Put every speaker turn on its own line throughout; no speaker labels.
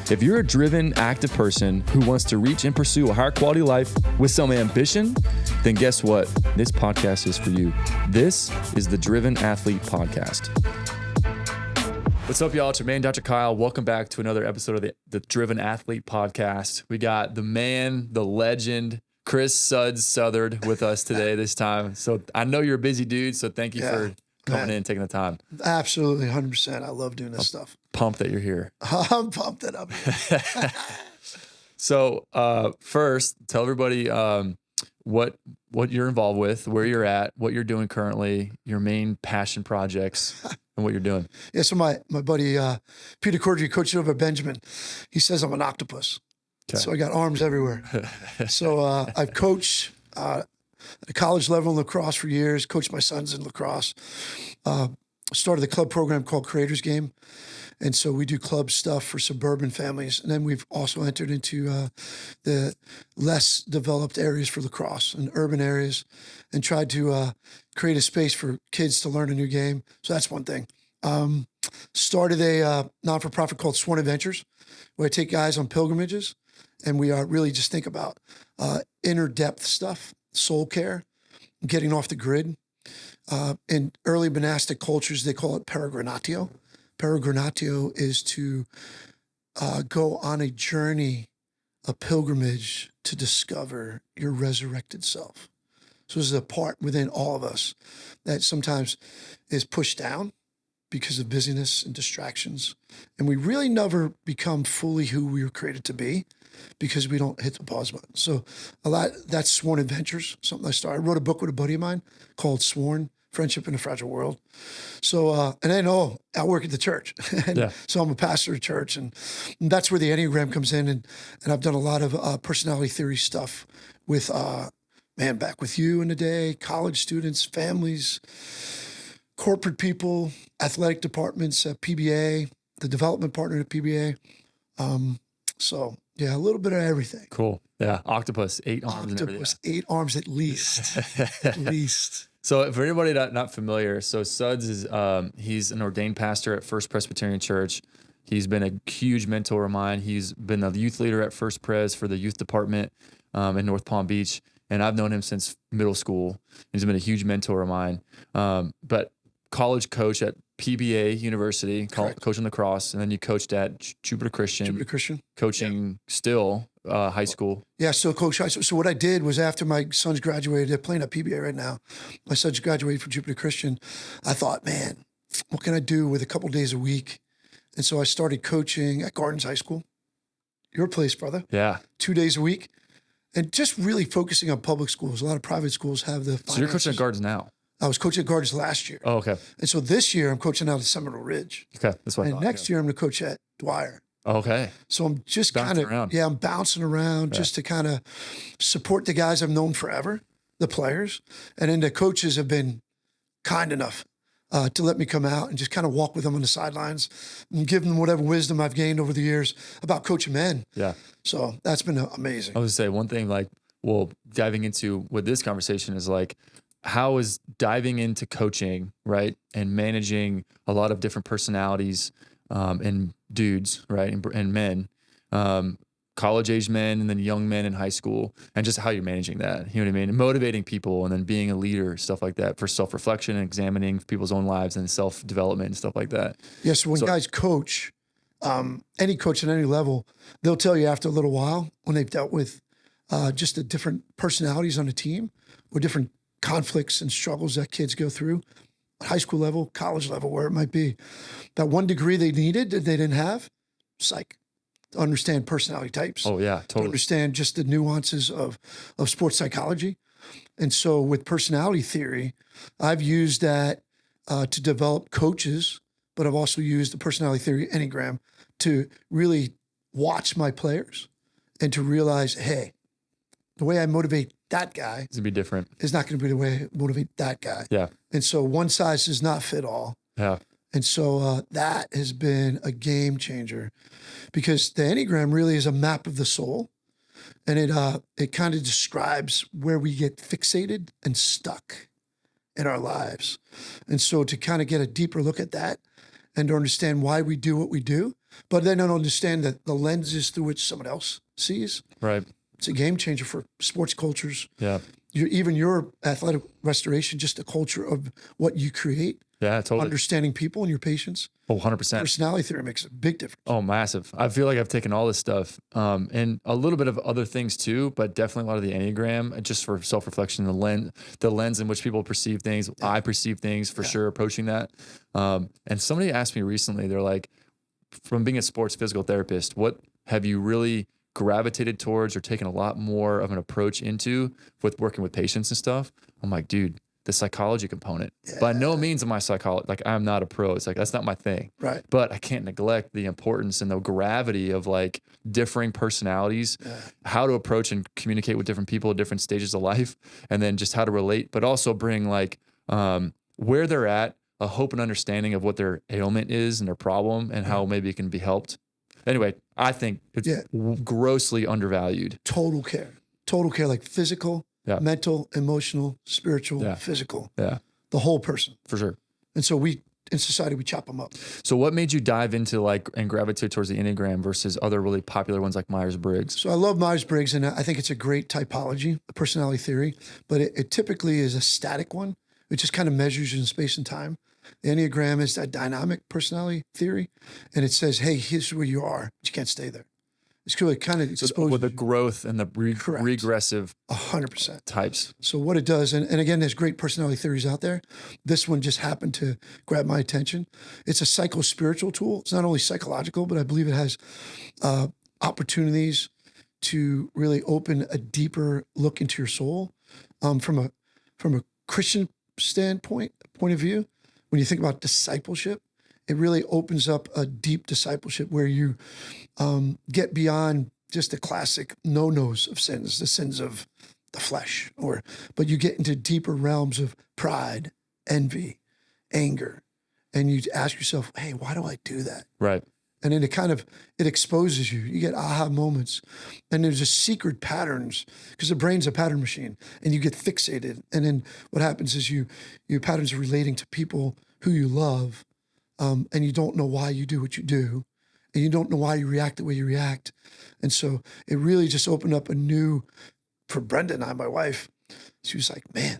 If you're a driven, active person who wants to reach and pursue a higher quality life with some ambition, then guess what? This podcast is for you. This is the Driven Athlete Podcast. What's up, y'all? It's your man, Dr. Kyle. Welcome back to another episode of the Driven Athlete Podcast. We got the man, the legend, Chris Suds Southard with us today this time. So I know you're a busy dude, so thank you for coming in and taking the time.
Absolutely, 100%. I love doing this stuff.
Pumped that you're here.
I'm pumped that I'm here.
So first, tell everybody what you're involved with, where you're at, what you're doing currently, your main passion projects, and what you're doing.
Yeah, so my buddy Peter Cordry, coach over at Benjamin, he says I'm an octopus. Okay. So I got arms everywhere. So I've coached at a college level in lacrosse for years, coached my sons in lacrosse, started a club program called Creators Game. And so we do club stuff for suburban families. And then we've also entered into the less developed areas for lacrosse and urban areas and tried to create a space for kids to learn a new game. So that's one thing. Started a non-for-profit called Sworn Adventures, where I take guys on pilgrimages and we really just think about inner depth stuff, soul care, getting off the grid. In early monastic cultures, they call it peregrinatio. Peregrinatio is to go on a journey, a pilgrimage to discover your resurrected self. So this is a part within all of us that sometimes is pushed down because of busyness and distractions. And we really never become fully who we were created to be because we don't hit the pause button. So that's Sworn Adventures, something I started. I wrote a book with a buddy of mine called Sworn, Friendship in a Fragile World. So, and then, I work at the church. So I'm a pastor of church, and that's where the Enneagram comes in. And I've done a lot of personality theory stuff with, back with you in the day, college students, families, corporate people, athletic departments at PBA, the development partner at PBA. So yeah, a little bit of everything.
Cool. Yeah. Octopus, 8 arms.
Octopus, 8 arms at least. At least.
So for anybody not familiar, so Suds is, he's an ordained pastor at First Presbyterian Church. He's been a huge mentor of mine. He's been the youth leader at First Pres for the youth department in North Palm Beach. And I've known him since middle school. He's been a huge mentor of mine. But college coach at PBA University, coaching lacrosse, and then you coached at Jupiter Christian. Coaching still high school. Yeah,
still coach high school. So what I did was after my sons graduated, they're playing at PBA right now. My sons graduated from Jupiter Christian. I thought, man, what can I do with a couple days a week? And so I started coaching at Gardens High School, your place, brother.
Yeah.
2 days a week. And just really focusing on public schools. A lot of private schools have the finances.
So you're coaching at Gardens now?
I was coaching at Gardens last year.
Oh, okay.
And so this year I'm coaching out at Seminole Ridge.
Okay, that's what I thought.
And next year I'm going to coach at Dwyer.
Okay.
So I'm just kind of, I'm bouncing around just to kind of support the guys I've known forever, the players. And then the coaches have been kind enough to let me come out and just kind of walk with them on the sidelines and give them whatever wisdom I've gained over the years about coaching men.
Yeah.
So that's been amazing.
I was going to say one thing, diving into what this conversation is like, how is diving into coaching, right, and managing a lot of different personalities and dudes, right, and men, college-age men, and then young men in high school, and just how you're managing that, you know what I mean, and motivating people, and then being a leader, stuff like that, for self-reflection and examining people's own lives and self-development and stuff like that.
Yeah, so when guys coach, any coach at any level, they'll tell you after a little while when they've dealt with just the different personalities on a team or different conflicts and struggles that kids go through, high school level, college level, where it might be. That one degree they needed that they didn't have, psych. To understand personality types.
Oh, yeah, totally.
To understand just the nuances of sports psychology. And so with personality theory, I've used that to develop coaches, but I've also used the personality theory Enneagram to really watch my players and to realize, hey, the way I motivate that guy
it's gonna be different.
Is not going to be the way I motivate that guy.
Yeah. And
so one size does not fit all.
Yeah.
And so that has been a game changer because the Enneagram really is a map of the soul. And it kind of describes where we get fixated and stuck in our lives. And so to kind of get a deeper look at that and to understand why we do what we do, but they don't understand that the lenses through which someone else sees.
Right.
It's a game changer for sports cultures.
Yeah.
Even your athletic restoration, just a culture of what you create.
Yeah, totally.
Understanding people and your patients.
Oh, 100%.
Personality theory makes a big difference.
Oh, massive. I feel like I've taken all this stuff and a little bit of other things too, but definitely a lot of the Enneagram just for self-reflection, the lens in which people perceive things. Yeah. I perceive things for sure, approaching that. And somebody asked me recently, they're like, from being a sports physical therapist, what have you really gravitated towards or taken a lot more of an approach into with working with patients and stuff? I'm like, dude, the psychology component. Yeah. By no means am I psychologist. Like, I'm not a pro. It's like, that's not my thing.
Right.
But I can't neglect the importance and the gravity of like differing personalities, how to approach and communicate with different people at different stages of life, and then just how to relate, but also bring like where they're at, a hope and understanding of what their ailment is and their problem and how maybe it can be helped. Anyway, I think it's grossly undervalued.
Total care, like physical, mental, emotional, spiritual, physical.
Yeah.
The whole person.
For sure.
And so in society, we chop them up.
So what made you dive into like and gravitate towards the Enneagram versus other really popular ones like Myers-Briggs?
So I love Myers-Briggs, and I think it's a great typology, a personality theory, but it typically is a static one. It just kind of measures you in space and time. The Enneagram is that dynamic personality theory, and it says, hey, here's where you are, but you can't stay there. It's really kind of exposed
with the growth and the regressive
100%
types.
So what it does, and again, there's great personality theories out there. This one just happened to grab my attention. It's a psycho-spiritual tool. It's not only psychological, but I believe it has opportunities to really open a deeper look into your soul from a Christian point of view. When you think about discipleship, it really opens up a deep discipleship where you get beyond just the classic no-nos of sins, the sins of the flesh, but you get into deeper realms of pride, envy, anger, and you ask yourself, hey, why do I do that?
Right.
And then it exposes you. You get aha moments, and there's just secret patterns because the brain's a pattern machine, and you get fixated. And then what happens is your patterns are relating to people who you love, and you don't know why you do what you do, and you don't know why you react the way you react. And so it really just opened up a new, for Brenda and I, my wife, she was like, man,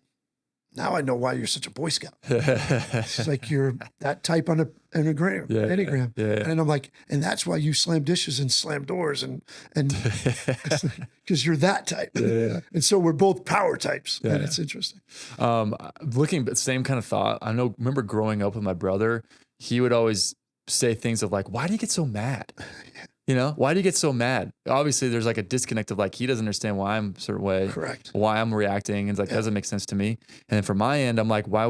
now I know why you're such a Boy Scout. She's like, you're that type on an Enneagram. Yeah. And I'm like, and that's why you slam dishes and slam doors and because you're that type. Yeah. And so we're both power types. And it's interesting.
Looking at the same kind of thought, remember growing up with my brother, he would always say things of like, why do you get so mad? You know, why do you get so mad? Obviously, there's like a disconnect of like, he doesn't understand why I'm a certain way.
Correct.
Why I'm reacting. And it's like, doesn't make sense to me. And then from my end, I'm like, why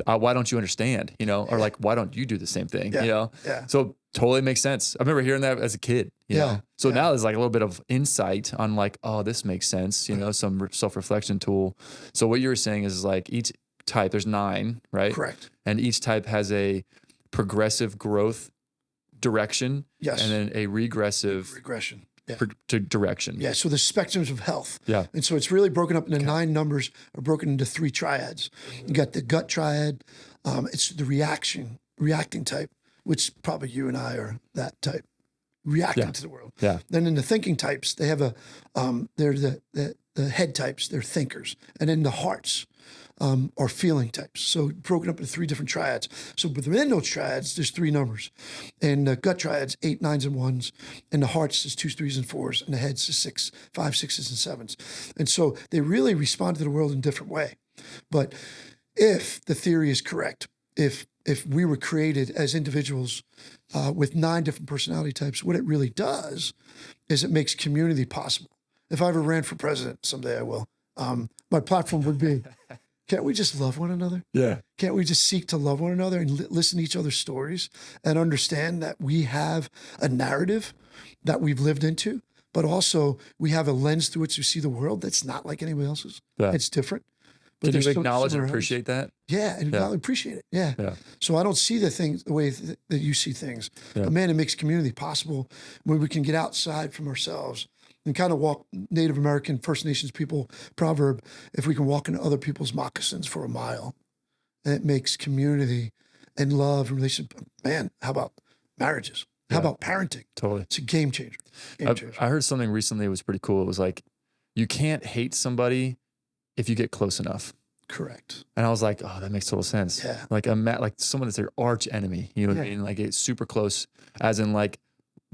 don't you understand? You know, or like, why don't you do the same thing? You know?
Yeah.
So totally makes sense. I remember hearing that as a kid, you know? So now there's like a little bit of insight on like, oh, this makes sense, you know, some self-reflection tool. So what you were saying is like each type, there's 9, right?
Correct.
And each type has a progressive growth direction, and then a regression to direction.
Yeah, so the spectrums of health.
Yeah.
And so it's really broken up into 9 numbers are broken into 3 triads. You got the gut triad, it's the reacting type, which probably you and I are that type, reacting to the world. Yeah. Then in the thinking types, they have they're the head types, they're thinkers. And then the hearts are feeling types. So broken up into 3 different triads. So within those triads, there's 3 numbers. And the gut triad's 8, 9s, and 1s. And the hearts is 2s, 3s, and 4s. And the heads is 6, 5, 6s, and 7s. And so they really respond to the world in a different way. But if the theory is correct, if we were created as individuals with 9 different personality types, what it really does is it makes community possible. If I ever ran for president, someday I will, my platform would be, can't we just love one another? Yeah. Can't we just seek to love one another and listen to each other's stories and understand that we have a narrative that we've lived into, but also we have a lens through which we see the world that's not like anybody else's. Yeah. It's different. But
can you acknowledge and appreciate that?
Yeah, and appreciate it. Yeah. So I don't see the things the way that you see things. But man, it makes community possible when we can get outside from ourselves and kind of walk Native American, First Nations people proverb, if we can walk into other people's moccasins for a mile. And it makes community and love and relationship. Man, how about marriages? How about parenting?
Totally.
It's a game changer.
I heard something recently. It was pretty cool. It was like, you can't hate somebody if you get close enough.
Correct.
And I was like, oh, that makes total sense.
Yeah.
Like like someone that's their arch enemy, you know what I mean? Like it's super close, as in like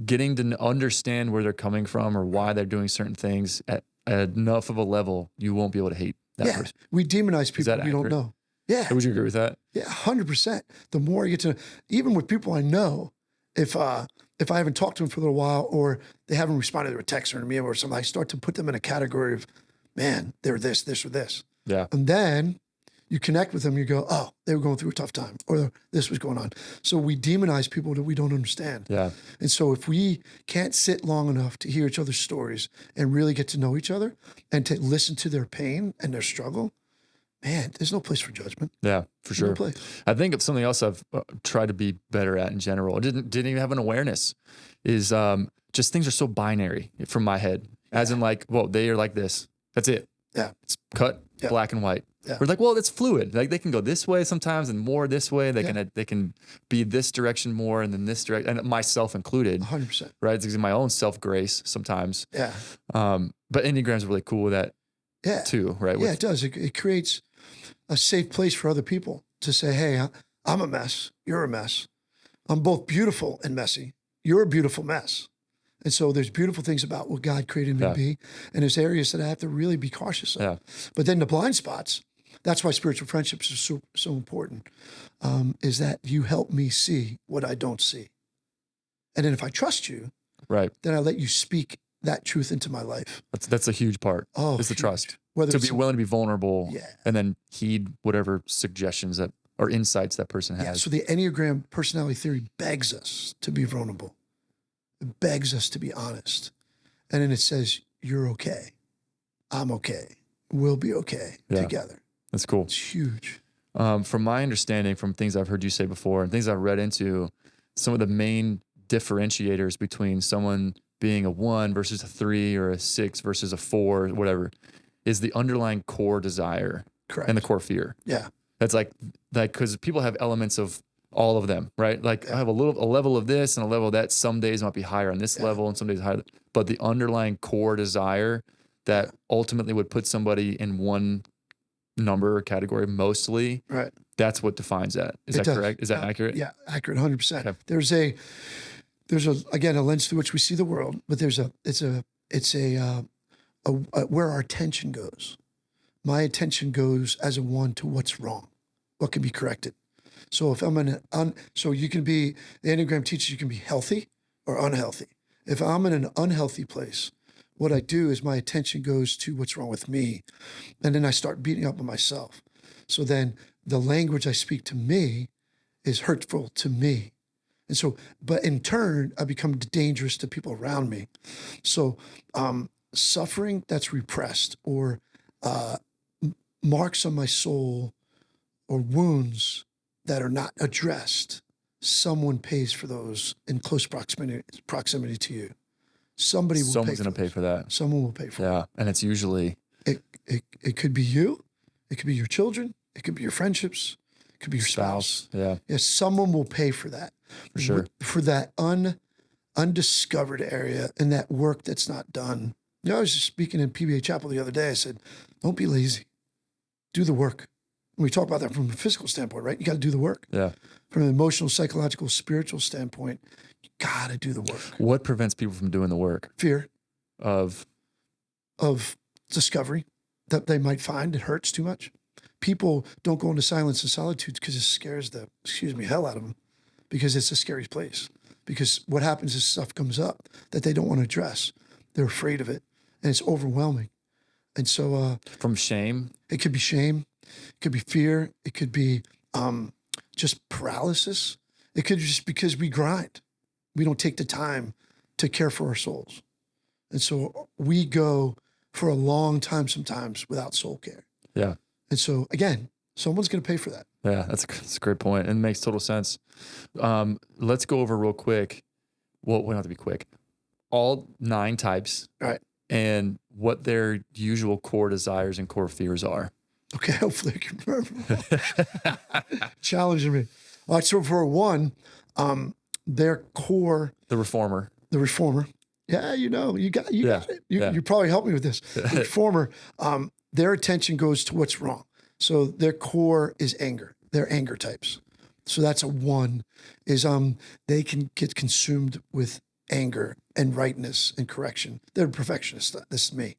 getting to understand where they're coming from or why they're doing certain things at enough of a level, you won't be able to hate that person.
We demonize people we don't know. Yeah.
Would you agree with that?
Yeah, 100%. The more I get to, even with people I know, if I haven't talked to them for a little while or they haven't responded to a text or an email or something, I start to put them in a category of, man, they're this, or this.
Yeah.
And then you connect with them, you go, oh, they were going through a tough time or this was going on. So we demonize people that we don't understand.
Yeah.
And so if we can't sit long enough to hear each other's stories and really get to know each other and to listen to their pain and their struggle, man, there's no place for judgment.
Yeah, for sure.
No place.
I think it's something else I've tried to be better at in general. I didn't even have an awareness is just things are so binary from my head, as in like, well, they are like this. That's it.
Yeah.
It's cut black and white.
Yeah.
We're like, well, it's fluid. Like they can go this way sometimes and more this way. They can be this direction more and then this direction, and myself included.
100%.
Right. It's my own self-grace sometimes.
Yeah.
But Enneagram's really cool with that too, right?
Yeah, it does. It creates a safe place for other people to say, hey, I'm a mess. You're a mess. I'm both beautiful and messy. You're a beautiful mess. And so there's beautiful things about what God created me to be. And there's areas that I have to really be cautious of. Yeah. But then the blind spots, that's why spiritual friendships are so important, is that you help me see what I don't see. And then if I trust you, then I let you speak that truth into my life.
That's a huge part. Oh, is the trust. To be willing to be vulnerable and then heed whatever suggestions that or insights that person has.
Yeah, so the Enneagram personality theory begs us to be vulnerable. It begs us to be honest. And then it says, you're okay. I'm okay. We'll be okay together.
That's cool.
It's huge.
From my understanding, from things I've heard you say before and things I've read into, some of the main differentiators between someone being a 1 versus a 3 or a 6 versus a 4, whatever, is the underlying core desire and the core fear.
Yeah.
That's like, because people have elements of all of them, right? Like I have a level of this and a level of that. Some days might be higher on this level and some days higher, but the underlying core desire that ultimately would put somebody in one number or category mostly, that's what defines that. Is that correct? Is that accurate?
Yeah, accurate 100%. Okay. There's again, a lens through which we see the world, but it's where our attention goes. My attention goes as a 1 to what's wrong, what can be corrected. So if I'm so you can be, the Enneagram teaches you can be healthy or unhealthy. If I'm in an unhealthy place, what I do is my attention goes to what's wrong with me. And then I start beating up on myself. So then the language I speak to me is hurtful to me. And so, but in turn, I become dangerous to people around me. So suffering that's repressed or marks on my soul or wounds that are not addressed, someone pays for those in close proximity to you. Someone's going to pay for that. Someone will pay for it.
Yeah, and it's usually...
It could be you. It could be your children. It could be your friendships. It could be your spouse.
Yeah.
Someone will pay for that.
For sure.
For that undiscovered area and that work that's not done. You know, I was just speaking in PBA Chapel the other day. I said, don't be lazy. Do the work. And we talk about that from a physical standpoint, right? You got to do the work.
Yeah.
From an emotional, psychological, spiritual standpoint, you got to do the work.
What prevents people from doing the work?
Fear.
Of
discovery that they might find it hurts too much. People don't go into silence and solitude because it scares the, hell out of them, because it's a scary place. Because what happens is stuff comes up that they don't want to address. They're afraid of it, and it's overwhelming. And so...
from shame?
It could be shame. It could be fear. It could be just paralysis. It could just because we grind. We don't take the time to care for our souls. And so we go for a long time sometimes without soul care.
Yeah.
And so, again, someone's going to pay for that.
Yeah, that's a great point. And it makes total sense. Let's go over real quick. Well, we don't have to be quick. All 9 types.
All right.
And what their usual core desires and core fears are.
Okay, hopefully I can remember. Challenging me. All right, so for a 1, their core,
The reformer.
Yeah, you got it. You probably helped me with this. The reformer, their attention goes to what's wrong. So their core is anger. They're anger types. So that's a 1, is they can get consumed with anger and rightness and correction. They're perfectionists. This is me.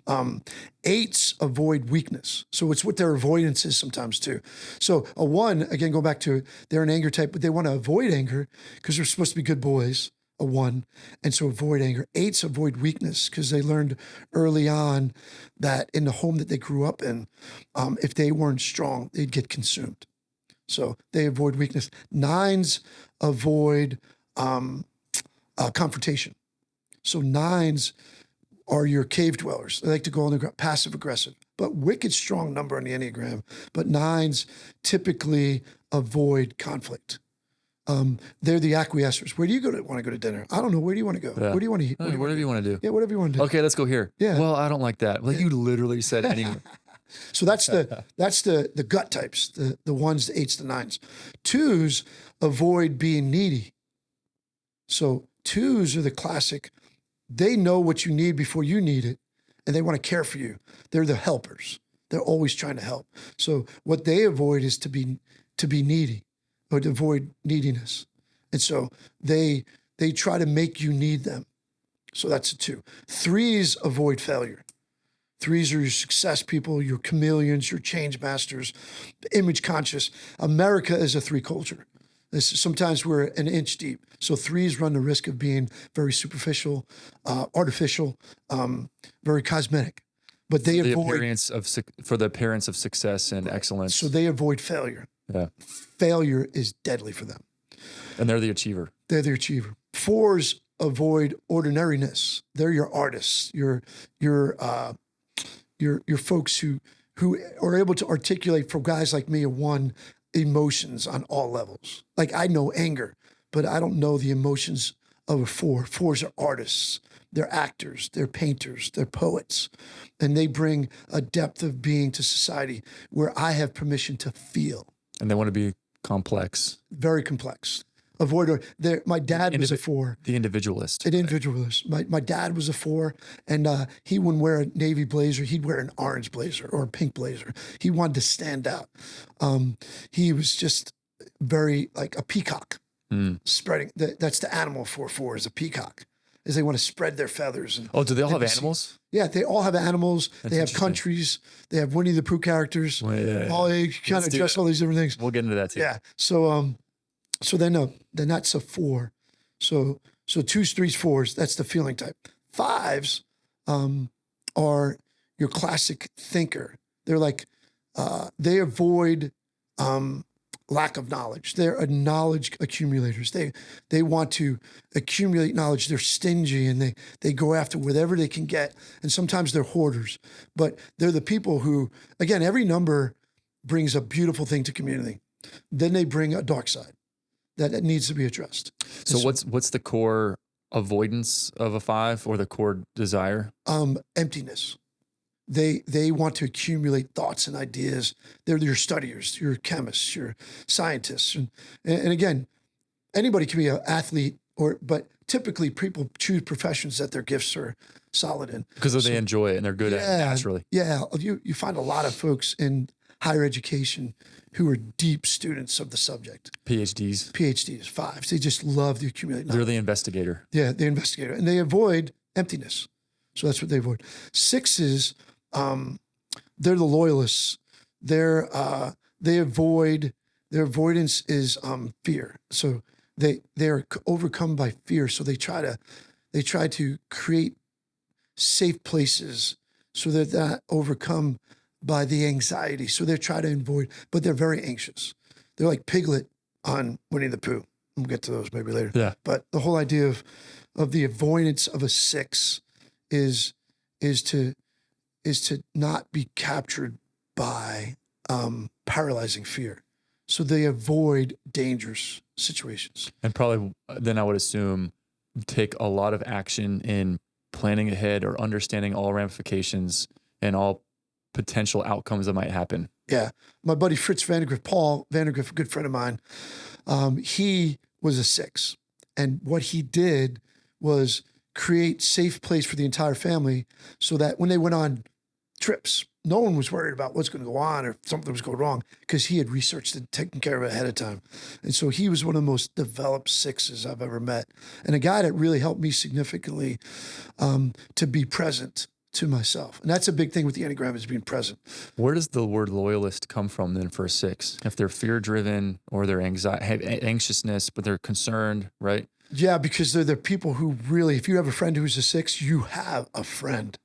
8s avoid weakness. So it's what their avoidance is sometimes too. So a 1, again, go back to, they're an anger type, but they want to avoid anger because they're supposed to be good boys, a 1. And so avoid anger. 8s avoid weakness because they learned early on that in the home that they grew up in, if they weren't strong, they'd get consumed. So they avoid weakness. 9s avoid confrontation. So 9s are your cave dwellers. They like to go on the ground, passive aggressive, but wicked strong number on the Enneagram. But 9s typically avoid conflict. They're the acquiescers. Where do you want to go to dinner? I don't know. Where do you want to go?
Yeah.
Where do you want to eat?
Whatever you want to do.
Yeah, whatever you want to do.
Okay, let's go here.
Yeah.
Well, I don't like that. Well, you literally said anywhere.
So that's the gut types, the 1s, the 8s, the 9s. 2s avoid being needy. So 2s are the classic. They know what you need before you need it, and they want to care for you. They're the helpers. They're always trying to help. So what they avoid is to be needy, or to avoid neediness. And so they try to make you need them. So that's a 2. 3s avoid failure. 3s are your success people, your chameleons, your change masters, image conscious. America is a 3 culture. Sometimes we're an inch deep. So 3s run the risk of being very superficial, artificial, very cosmetic. But they avoid
for the appearance of success and excellence.
So they avoid failure.
Yeah.
Failure is deadly for them.
And they're the achiever.
They're the achiever. 4s avoid ordinariness. They're your artists, your folks who are able to articulate, for guys like me, a 1, emotions on all levels. Like I know anger, but I don't know the emotions of a 4. 4s are artists. They're actors, they're painters, they're poets. And they bring a depth of being to society where I have permission to feel.
And they want to be complex.
Very complex. My dad was a 4.
The individualist.
An individualist. My dad was a 4, and he wouldn't wear a navy blazer. He'd wear an orange blazer or a pink blazer. He wanted to stand out. He was just very like a peacock, spreading. That's the animal for 4 is a peacock, is they want to spread their feathers. And,
do they all have animals?
Yeah, they all have animals. They have countries. They have Winnie the Pooh characters.
Well, yeah.
All they kind of dress all these different things.
We'll get into that too.
Yeah. So then that's a 4. So 2s, 3s, 4s, that's the feeling type. 5s are your classic thinker. They're like, they avoid lack of knowledge. They're knowledge accumulators. They want to accumulate knowledge. They're stingy and they go after whatever they can get. And sometimes they're hoarders, but they're the people who, again, every number brings a beautiful thing to community. Then they bring a dark side that needs to be addressed.
So what's the core avoidance of a 5 or the core desire?
Emptiness. They want to accumulate thoughts and ideas. They're your studiers, your chemists, your scientists. And again, anybody can be an athlete, but typically people choose professions that their gifts are solid in.
Because they enjoy it and they're good at it naturally.
Yeah, you find a lot of folks in higher education who are deep students of the subject.
PhDs,
5s. They just love the accumulated knowledge.
They're the investigator.
Yeah, the investigator. And they avoid emptiness. So that's what they avoid. 6s, they're the loyalists. They avoid, their avoidance is fear. So they're overcome by fear. So they try to create safe places so that they're not overcome by the anxiety. So they're trying to avoid, but they're very anxious. They're like Piglet on Winnie the Pooh. We'll get to those maybe later.
Yeah.
But the whole idea of the avoidance of a 6 is to not be captured by paralyzing fear. So they avoid dangerous situations.
And probably then I would assume take a lot of action in planning ahead or understanding all ramifications and all potential outcomes that might happen.
Yeah. My buddy Fritz Vandegrift, Paul Vandegrift, a good friend of mine, he was a 6. And what he did was create safe place for the entire family so that when they went on trips, no one was worried about what's going to go on or if something was going wrong because he had researched and taken care of it ahead of time. And so he was one of the most developed sixes I've ever met. And a guy that really helped me significantly to be present to myself. And that's a big thing with the Enneagram is being present.
Where does the word loyalist come from then for a 6? If they're fear-driven or they're anxiousness, but they're concerned, right?
Yeah, because they're the people who really, if you have a friend who's a 6, you have a friend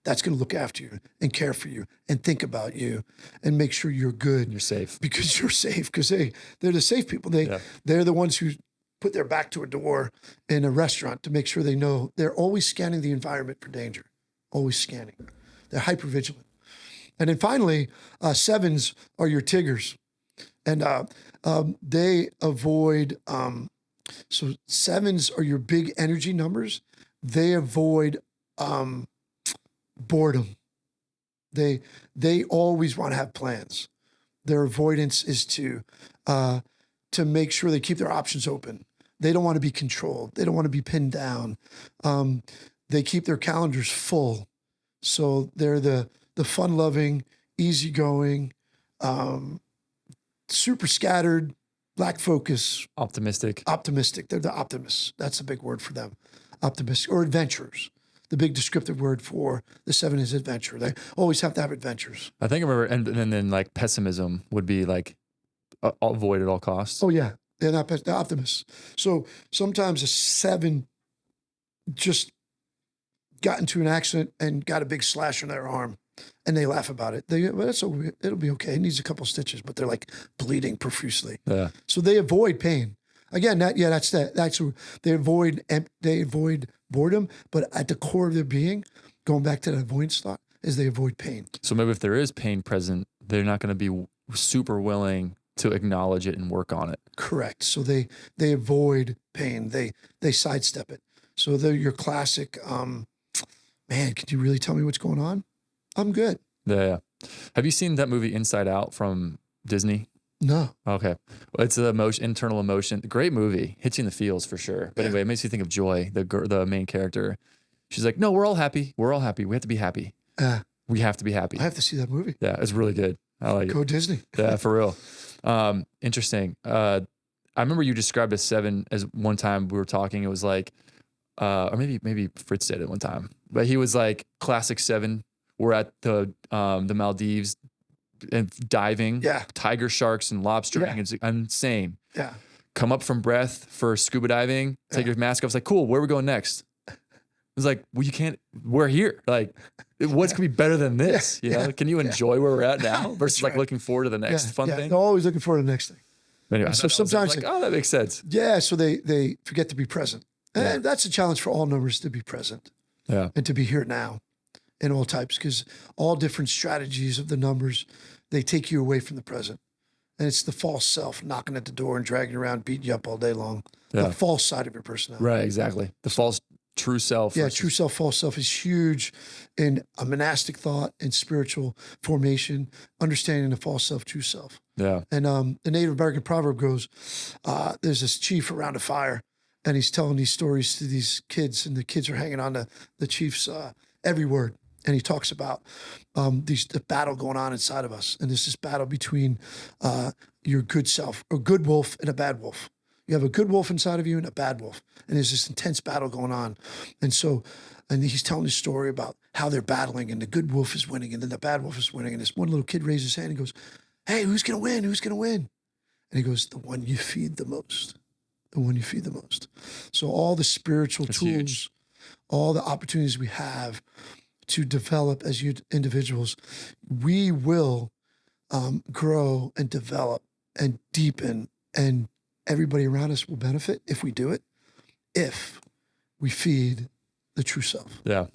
that's going to look after you and care for you and think about you and make sure you're good.
You're safe.
Because you're safe. Because they're the safe people. They're the ones who put their back to a door in a restaurant to make sure they know they're always scanning the environment for danger. Always scanning. They're hypervigilant. And then finally, 7s are your Tiggers. And they avoid, so 7s are your big energy numbers. They avoid boredom. They always want to have plans. Their avoidance is to make sure they keep their options open. They don't want to be controlled. They don't want to be pinned down. They keep their calendars full. So they're the fun-loving, easygoing, super scattered, lack focus.
Optimistic.
They're the optimists. That's a big word for them. Optimistic or adventurers. The big descriptive word for the 7 is adventure. They always have to have adventures.
I think I remember, and then like pessimism would be like avoid at all costs.
Oh yeah, they're optimists. So sometimes a 7 just got into an accident and got a big slash on their arm, and they laugh about it. It'll be okay. It needs a couple stitches, but they're like bleeding profusely. Yeah. So they avoid pain. Again, they avoid boredom, but at the core of their being, going back to that avoidance thought, is they avoid pain.
So maybe if there is pain present, they're not going to be super willing to acknowledge it and work on it.
Correct. So they avoid pain. They sidestep it. So they're your classic, man, can you really tell me what's going on? I'm good.
Yeah. Have you seen that movie Inside Out from Disney?
No.
Okay. Well, it's internal emotion. Great movie. Hits you in the feels for sure. But anyway, it makes you think of Joy, the main character. She's like, no, we're all happy. We're all happy. We have to be happy. We have to be happy.
I have to see that movie.
Yeah, it's really good. I like it.
Go Disney.
Yeah, for real. Interesting. I remember you described a 7 as one time we were talking. It was like, or maybe Fritz said it one time, but he was like classic 7. We're at the Maldives and diving, tiger sharks and lobstering. It's insane. Yeah. Come up from breath for scuba diving, take your mask off. It's like, cool, where are we going next? It's like, well, you can't, we're here. Like, what's gonna be better than this? You know? Can you enjoy where we're at now versus like looking forward to the next fun thing?
They're always looking forward to the next thing.
Anyway,
so sometimes
like, that makes sense.
Yeah, so they forget to be present. And that's a challenge for all numbers, to be present. Yeah. And to be here now in all types, because all different strategies of the numbers, they take you away from the present. And it's the false self knocking at the door and dragging you around, beating you up all day long. Yeah. The false side of your personality.
Right, exactly. The false true self.
Yeah, true self, false self is huge in a monastic thought and spiritual formation, understanding the false self, true self. Yeah. And the Native American proverb goes, there's this chief around a fire, and he's telling these stories to these kids, and the kids are hanging on to the chief's every word. And he talks about the battle going on inside of us. And there's this battle between your good self, a good wolf and a bad wolf. You have a good wolf inside of you and a bad wolf. And there's this intense battle going on. And he's telling this story about how they're battling, and the good wolf is winning, and then the bad wolf is winning. And this one little kid raises his hand and goes, hey, who's going to win? Who's going to win? And he goes, the one you feed the most. The one you feed the most. So all the spiritual tools, all the opportunities we have to develop as individuals, we will grow and develop and deepen, and everybody around us will benefit if we do it, if we feed the true self. Yeah.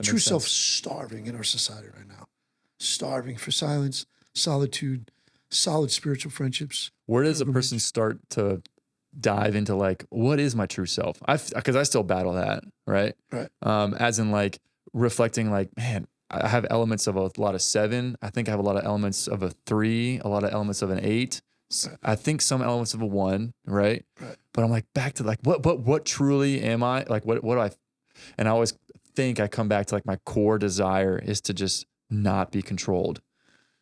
True self starving in our society right now. Starving for silence, solitude, solid spiritual friendships.
Where does a person start to dive into like, what is my true self? Because I still battle that, right? Right. As in like reflecting like, man, I have elements of a lot of 7. I think I have a lot of elements of a 3, a lot of elements of an 8. I think some elements of a 1, right?
Right.
But I'm like back to like what truly am I? Like what do I? And I always think I come back to like my core desire is to just not be controlled.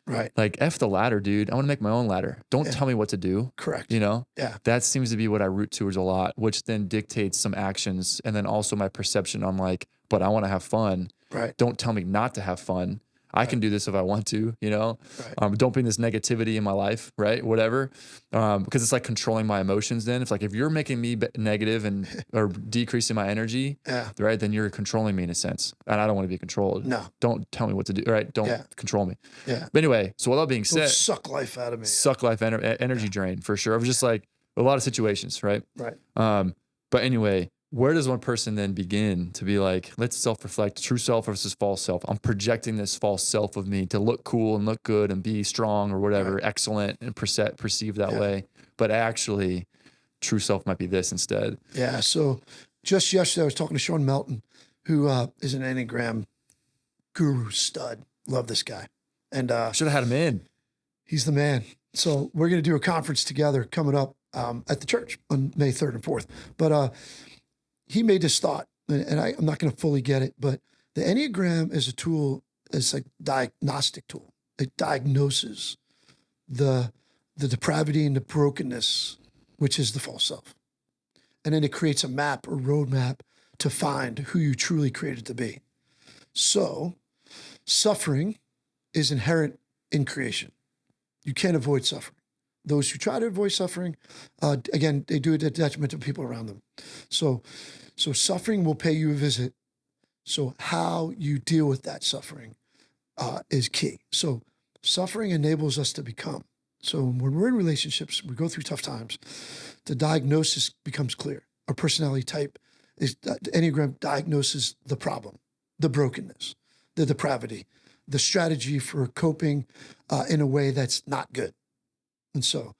Right.
Like F the ladder, dude. I want to make my own ladder. Don't tell me what to do.
Correct.
You know?
Yeah.
That seems to be what I root towards a lot, which then dictates some actions. And then also my perception on like, but I want to have fun.
Right.
Don't tell me not to have fun. I can do this if I want to, you know?
Right.
Don't bring this negativity in my life, right? Whatever. Because it's like controlling my emotions then. It's like, if you're making me negative and or decreasing my energy, right, then you're controlling me in a sense. And I don't want to be controlled.
No.
Don't tell me what to do, right? Don't control me.
Yeah.
But anyway, so with that being said,
don't suck life out of me.
Suck life energy drain for sure. Of just like a lot of situations, right?
Right.
But anyway, where does one person then begin to be like, let's self-reflect, true self versus false self? I'm projecting this false self of me to look cool and look good and be strong or whatever, excellent and perceived that way. But actually, true self might be this instead.
Yeah. So just yesterday, I was talking to Sean Melton, who is an Enneagram guru stud. Love this guy. And
should have had him in.
He's the man. So we're going to do a conference together coming up at the church on May 3rd and 4th. But he made this thought, and I'm not going to fully get it, but the Enneagram is a tool, it's a diagnostic tool. It diagnoses the depravity and the brokenness, which is the false self. And then it creates a map or roadmap to find who you truly created to be. So suffering is inherent in creation. You can't avoid suffering. Those who try to avoid suffering, again, they do it at the detriment of people around them. So suffering will pay you a visit. So how you deal with that suffering is key. So suffering enables us to become. So when we're in relationships, we go through tough times, the diagnosis becomes clear. Our personality type is, the Enneagram diagnoses the problem, the brokenness, the depravity, the strategy for coping in a way that's not good. And so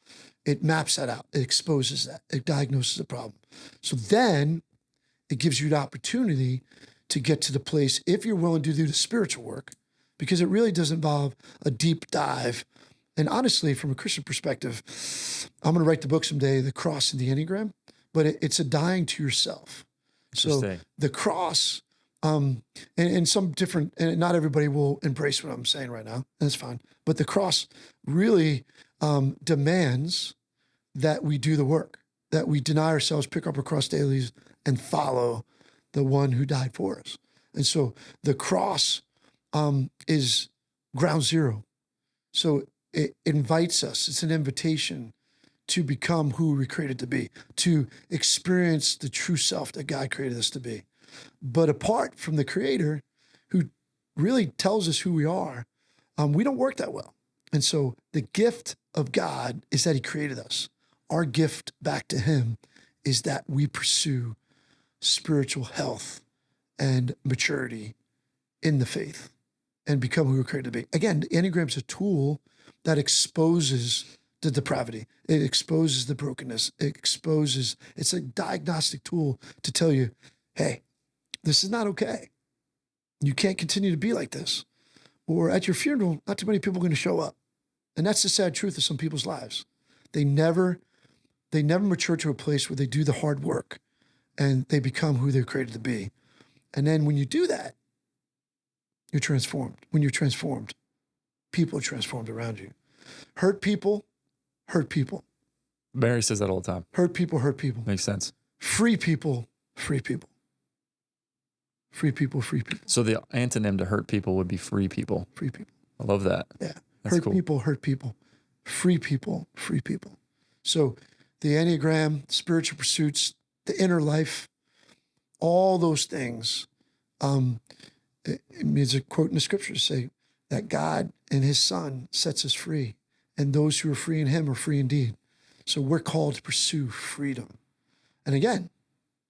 it maps that out. It exposes that. It diagnoses the problem. So then it gives you the opportunity to get to the place, if you're willing to do the spiritual work, because it really does involve a deep dive. And honestly, from a Christian perspective, I'm going to write the book someday, The Cross and the Enneagram, but it's a dying to yourself. So the cross, and some different, and not everybody will embrace what I'm saying right now, and that's fine. But the cross really demands that we do the work, that we deny ourselves, pick up our cross daily, and follow the one who died for us. And so the cross is ground zero. So it invites us, it's an invitation to become who we were created to be, to experience the true self that God created us to be. But apart from the Creator, who really tells us who we are, we don't work that well. And so the gift of God is that He created us. Our gift back to Him is that we pursue spiritual health and maturity in the faith and become who we're created to be. Again, the Enneagram is a tool that exposes the depravity. It exposes the brokenness. It's a diagnostic tool to tell you, hey, this is not okay. You can't continue to be like this. Or at your funeral, not too many people are going to show up. And that's the sad truth of some people's lives. They never mature to a place where they do the hard work and they become who they're created to be. And then when you do that, you're transformed. When you're transformed, people are transformed around you. Hurt people hurt people.
Mary says that all the time.
Hurt people hurt people.
Makes sense.
Free people free people. Free people free people.
So the antonym to hurt people would be free people.
Free people.
I love that.
Yeah.
That's
hurt
cool.
people hurt people. Free people free people. So the Enneagram, spiritual pursuits, the inner life, all those things. There's a quote in the scriptures say that God and His Son sets us free, and those who are free in Him are free indeed. So we're called to pursue freedom. And again,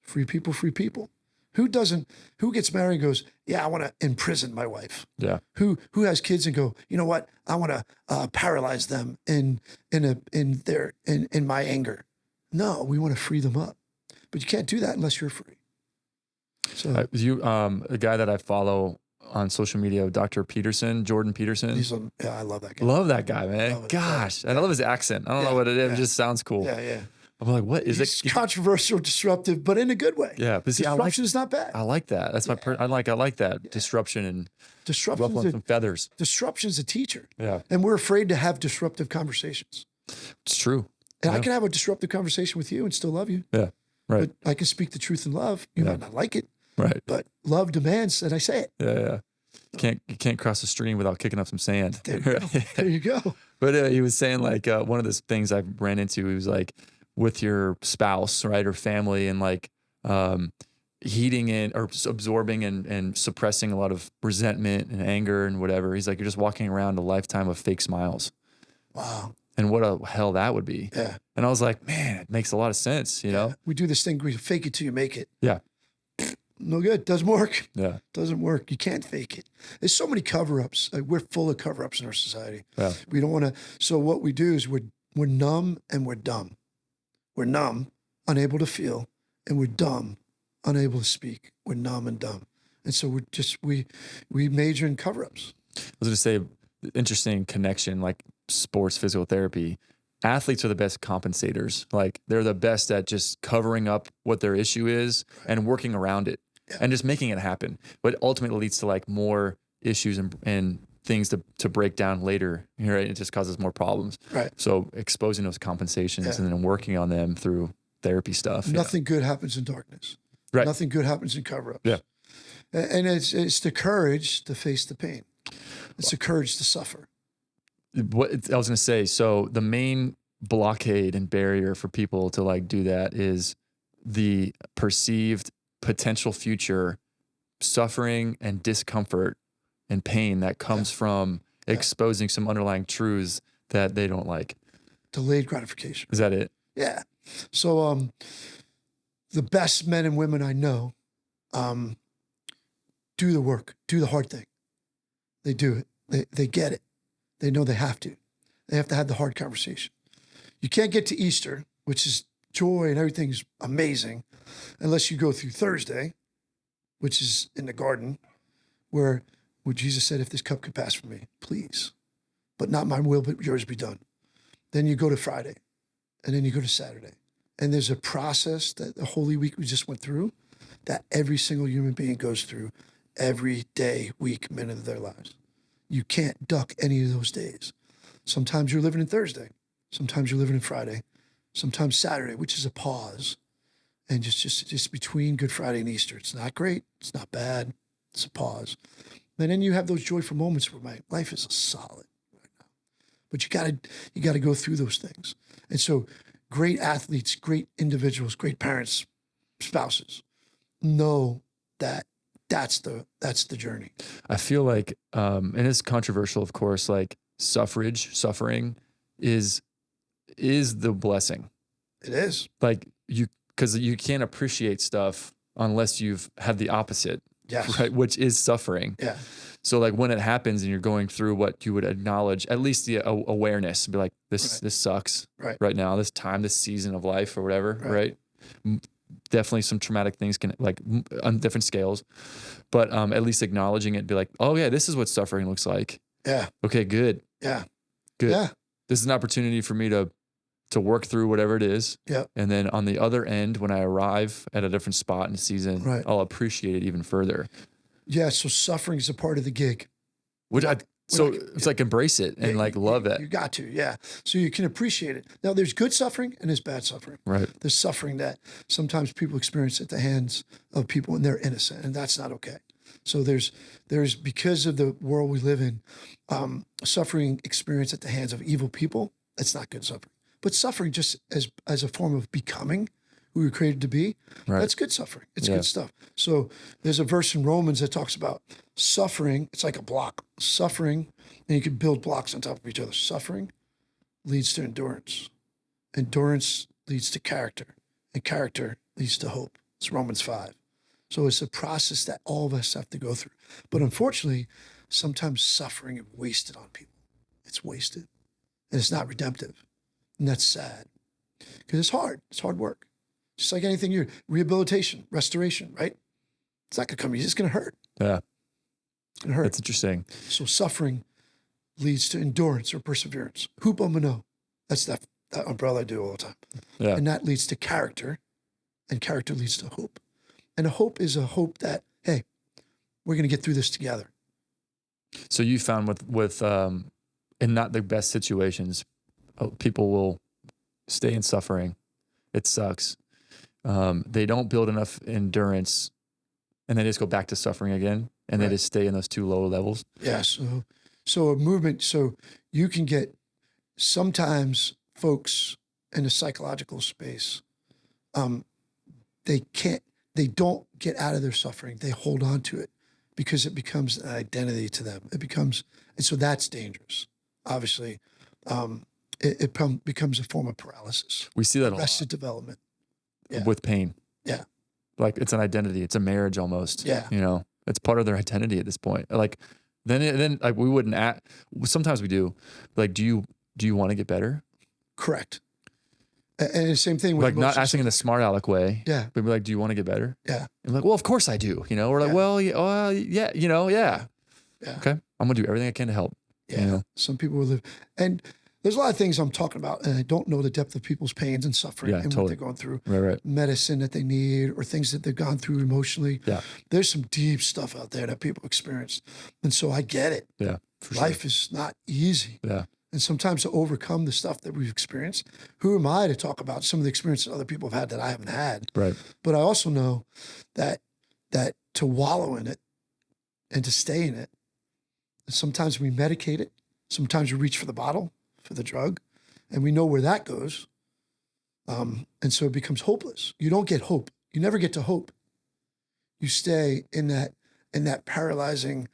free people, free people. Who gets married and goes, yeah, I want to imprison my wife?
Yeah.
Who has kids and go, you know what? I want to paralyze them in my anger. No, we want to free them up. But you can't do that unless you're free. So
a guy that I follow on social media, Dr. Peterson, Jordan Peterson.
I love that guy.
Love that guy, man. Gosh. And I love his accent. I don't know what it is. It just sounds cool.
Yeah.
I'm like, what is
He's
it?
controversial, disruptive, but in a good way.
Yeah. But see,
disruption is not bad.
I like that. That's I like that disruption and ruffling some feathers.
Disruption's a teacher.
Yeah.
And we're afraid to have disruptive conversations.
It's true.
And I can have a disruptive conversation with you and still love you.
Yeah. Right.
But I can speak the truth in love. You might not like it.
Right.
But love demands that I say it.
Yeah. You can't cross the stream without kicking up some sand.
There you go.
But he was saying like one of the things I ran into, he was like with your spouse, right, or family, and like heating in or absorbing and suppressing a lot of resentment and anger and whatever. He's like, you're just walking around a lifetime of fake smiles.
Wow.
And what a hell that would be.
Yeah.
And I was like, man, it makes a lot of sense, you know?
We do this thing where you fake it till you make it.
Yeah.
No good. Doesn't work.
Yeah.
Doesn't work. You can't fake it. There's so many cover-ups. We're full of cover-ups in our society.
Yeah.
We don't want to. So what we do is we're numb and we're dumb. We're numb, unable to feel, and we're dumb, unable to speak. We're numb and dumb. And so we major in cover-ups.
I was going to say, interesting connection, like sports physical therapy. Athletes are the best compensators. Like they're the best at just covering up what their issue is and working around it and just making it happen. But ultimately leads to like more issues and things to break down later. Right? It just causes more problems.
Right.
So exposing those compensations and then working on them through therapy stuff.
Nothing good happens in darkness.
Right.
Nothing good happens in cover-ups.
Yeah.
And it's the courage to face the pain. It's the courage to suffer.
What I was going to say, so the main blockade and barrier for people to like do that is the perceived potential future suffering and discomfort and pain that comes from exposing some underlying truths that they don't like.
Delayed gratification.
Is that it?
Yeah. So the best men and women I know do the work, do the hard thing. They do it. They get it. They know they have to. They have to have the hard conversation. You can't get to Easter, which is joy and everything's amazing, unless you go through Thursday, which is in the garden, where Jesus said, if this cup could pass from me, please, but not my will, but yours be done. Then you go to Friday, and then you go to Saturday. And there's a process that the Holy Week we just went through that every single human being goes through every day, week, minute of their lives. You can't duck any of those days. Sometimes you're living in Thursday. Sometimes you're living in Friday. Sometimes Saturday, which is a pause. And just between Good Friday and Easter. It's not great. It's not bad. It's a pause. And then you have those joyful moments where my life is solid right now. But you gotta go through those things. And so great athletes, great individuals, great parents, spouses know that that's the journey.
I feel like, and it's controversial, of course, like suffering is the blessing.
It is.
Like because you can't appreciate stuff unless you've had the opposite.
Yes.
Right. Which is suffering.
Yeah.
So like when it happens and you're going through what you would acknowledge, at least the awareness, be like, this sucks right now, this time, this season of life or whatever. Right. Definitely some traumatic things can like on different scales, but at least acknowledging it, be like, oh yeah, this is what suffering looks like.
Yeah.
Okay, good.
Yeah.
Good.
Yeah.
This is an opportunity for me to work through whatever it is.
Yeah. And
then on the other end, when I arrive at a different spot in the season, I'll appreciate it even further.
Yeah. So suffering is a part of the gig.
It's like embrace it and like love it.
You got to, yeah. So you can appreciate it. Now there's good suffering and there's bad suffering.
Right.
There's suffering that sometimes people experience at the hands of people and they're innocent, and that's not okay. So there's because of the world we live in, suffering experienced at the hands of evil people. That's not good suffering. But suffering just as a form of becoming who we were created to be, that's good suffering. It's good stuff. So there's a verse in Romans that talks about suffering. It's like a block. Suffering, and you can build blocks on top of each other. Suffering leads to endurance. Endurance leads to character. And character leads to hope. It's Romans 5. So it's a process that all of us have to go through. But unfortunately, sometimes suffering is wasted on people. It's wasted. And it's not redemptive. And that's sad. Because it's hard. It's hard work. Just like anything, rehabilitation, restoration, right? It's not going to come easy. It's going to hurt.
Yeah.
can hurt.
That's interesting.
So suffering leads to endurance or perseverance. Hupomeno. That's that umbrella I do all the time.
Yeah.
And that leads to character, and character leads to hope. And a hope is a hope that, hey, we're going to get through this together.
So you found with in not the best situations, people will stay in suffering. It sucks. They don't build enough endurance, and they just go back to suffering again, and they just stay in those two low levels.
Yeah. So a movement. So you can get sometimes folks in a psychological space. They don't get out of their suffering. They hold on to it because it becomes an identity to them. And so that's dangerous. Obviously, it becomes a form of paralysis.
We see that
arrested development. Yeah.
With pain.
Yeah.
Like it's an identity. It's a marriage almost.
Yeah.
You know, it's part of their identity at this point. Like then like we wouldn't sometimes we do. Like, do you want to get better?
Correct. And the same thing with
like not asking in a smart aleck way.
Yeah.
But be like, do you want to get better?
Yeah.
And like, well, of course I do. You know, we're like, well, yeah, you know, yeah. Okay. I'm gonna do everything I can to help.
Yeah.
You know?
Some people will live. And there's a lot of things I'm talking about, and I don't know the depth of people's pains and suffering and what they're going through.
Right.
Medicine that they need or things that they've gone through emotionally.
Yeah.
There's some deep stuff out there that people experience. And so I get it.
Yeah.
Life is not easy.
Yeah.
And sometimes to overcome the stuff that we've experienced, who am I to talk about some of the experiences other people have had that I haven't had?
Right.
But I also know that to wallow in it and to stay in it, sometimes we medicate it. Sometimes we reach for the bottle, for the drug, and we know where that goes. And so it becomes hopeless. You don't get hope. You never get to hope. You stay in that paralyzing,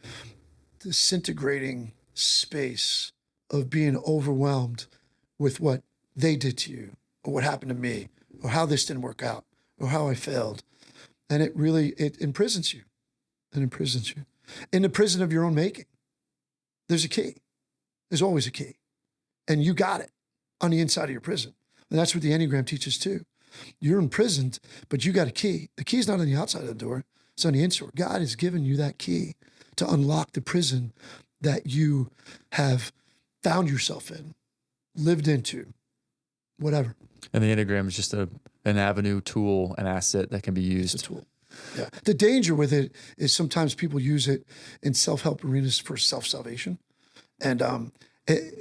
disintegrating space of being overwhelmed with what they did to you or what happened to me or how this didn't work out or how I failed. And it imprisons you. It imprisons you. In the prison of your own making, there's a key. There's always a key. And you got it on the inside of your prison. And that's what the Enneagram teaches too. You're imprisoned, but you got a key. The key's not on the outside of the door. It's on the inside. God has given you that key to unlock the prison that you have found yourself in, lived into, whatever.
And the Enneagram is just an avenue, tool, an asset that can be used.
It's a tool. Yeah. The danger with it is sometimes people use it in self-help arenas for self-salvation. And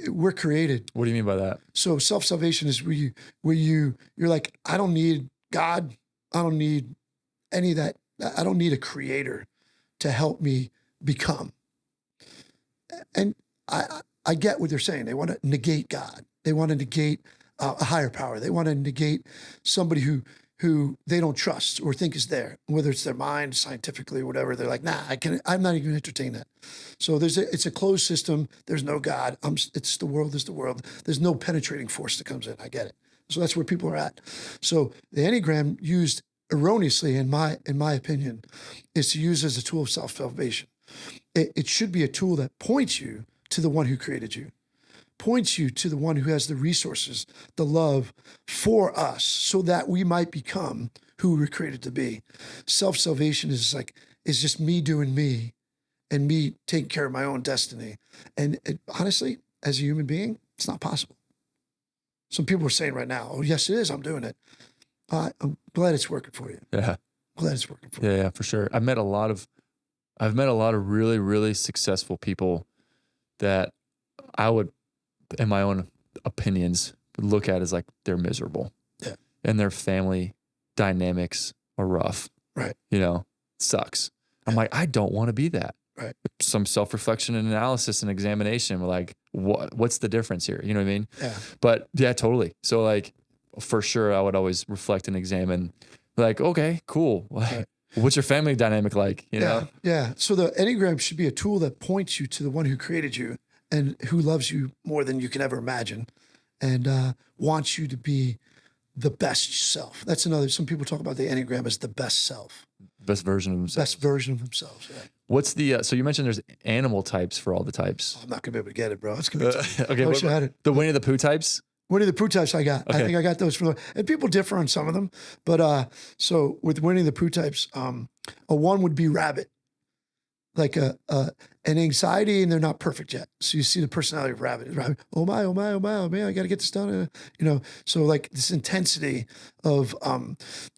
we're created.
What do you mean by that?
So self-salvation is where you're like, I don't need God. I don't need any of that. I don't need a creator to help me become. And I get what they're saying. They want to negate God. They want to negate a higher power. They want to negate somebody who they don't trust or think is there, whether it's their mind, scientifically, or whatever. They're like, nah, I'm not even going to entertain that. So it's a closed system. There's no God. It's the world is the world. There's no penetrating force that comes in. I get it. So that's where people are at. So the Enneagram, used erroneously, in my opinion, is to use as a tool of self-salvation. It should be a tool that points you to the one who created you, points you to the one who has the resources, the love for us so that we might become who we were created to be. Self-salvation is just me doing me and me taking care of my own destiny. And honestly, as a human being, it's not possible. Some people are saying right now, oh, yes, it is. I'm doing it. I'm glad it's working for you.
Yeah.
Glad it's working for you.
Yeah, for sure. I've met a lot of really, really successful people that I would, in my own opinions, look at as like they're miserable.
Yeah.
And their family dynamics are rough.
Right.
You know, it sucks. I'm like, I don't want to be that.
Right.
Some self-reflection and analysis and examination. We're like, what's the difference here? You know what I mean?
Yeah.
But yeah, totally. So like, for sure, I would always reflect and examine. Like, okay, cool.
Right.
What's your family dynamic like? You know?
Yeah. So the Enneagram should be a tool that points you to the one who created you and who loves you more than you can ever imagine and wants you to be the best self. That's another, some people talk about the Enneagram as the best self.
Best version of themselves.
Best version of themselves, yeah.
What's the, so you mentioned there's animal types for all the types.
I'm not going to be able to get it, bro. It's going to be tough.
Okay,
I wish I had it.
The Winnie the Pooh types?
Winnie the Pooh types I got.
Okay.
I think I got those from and people differ on some of them. But so with Winnie the Pooh types, a one would be rabbit. an anxiety, and they're not perfect yet. So you see the personality of rabbit. Oh my, oh my, oh my, oh man, I got to get this done. So like this intensity of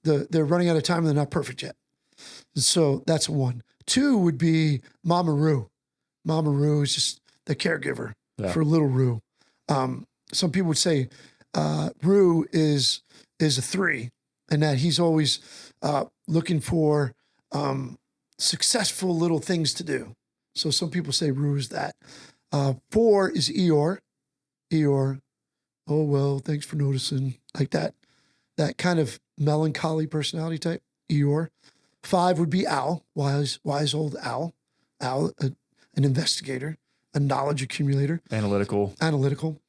they're running out of time and they're not perfect yet. So that's one. Two would be Mama Roo. Mama Roo is just the caregiver for little Roo. Some people would say Roo is a 3, and that he's always looking for successful little things to do. So some people say Roo is that. 4 is Eeyore. Eeyore, oh well, thanks for noticing. Like that kind of melancholy personality type. Eeyore. 5 would be Owl, wise old Owl. Owl, an investigator, a knowledge accumulator.
Analytical.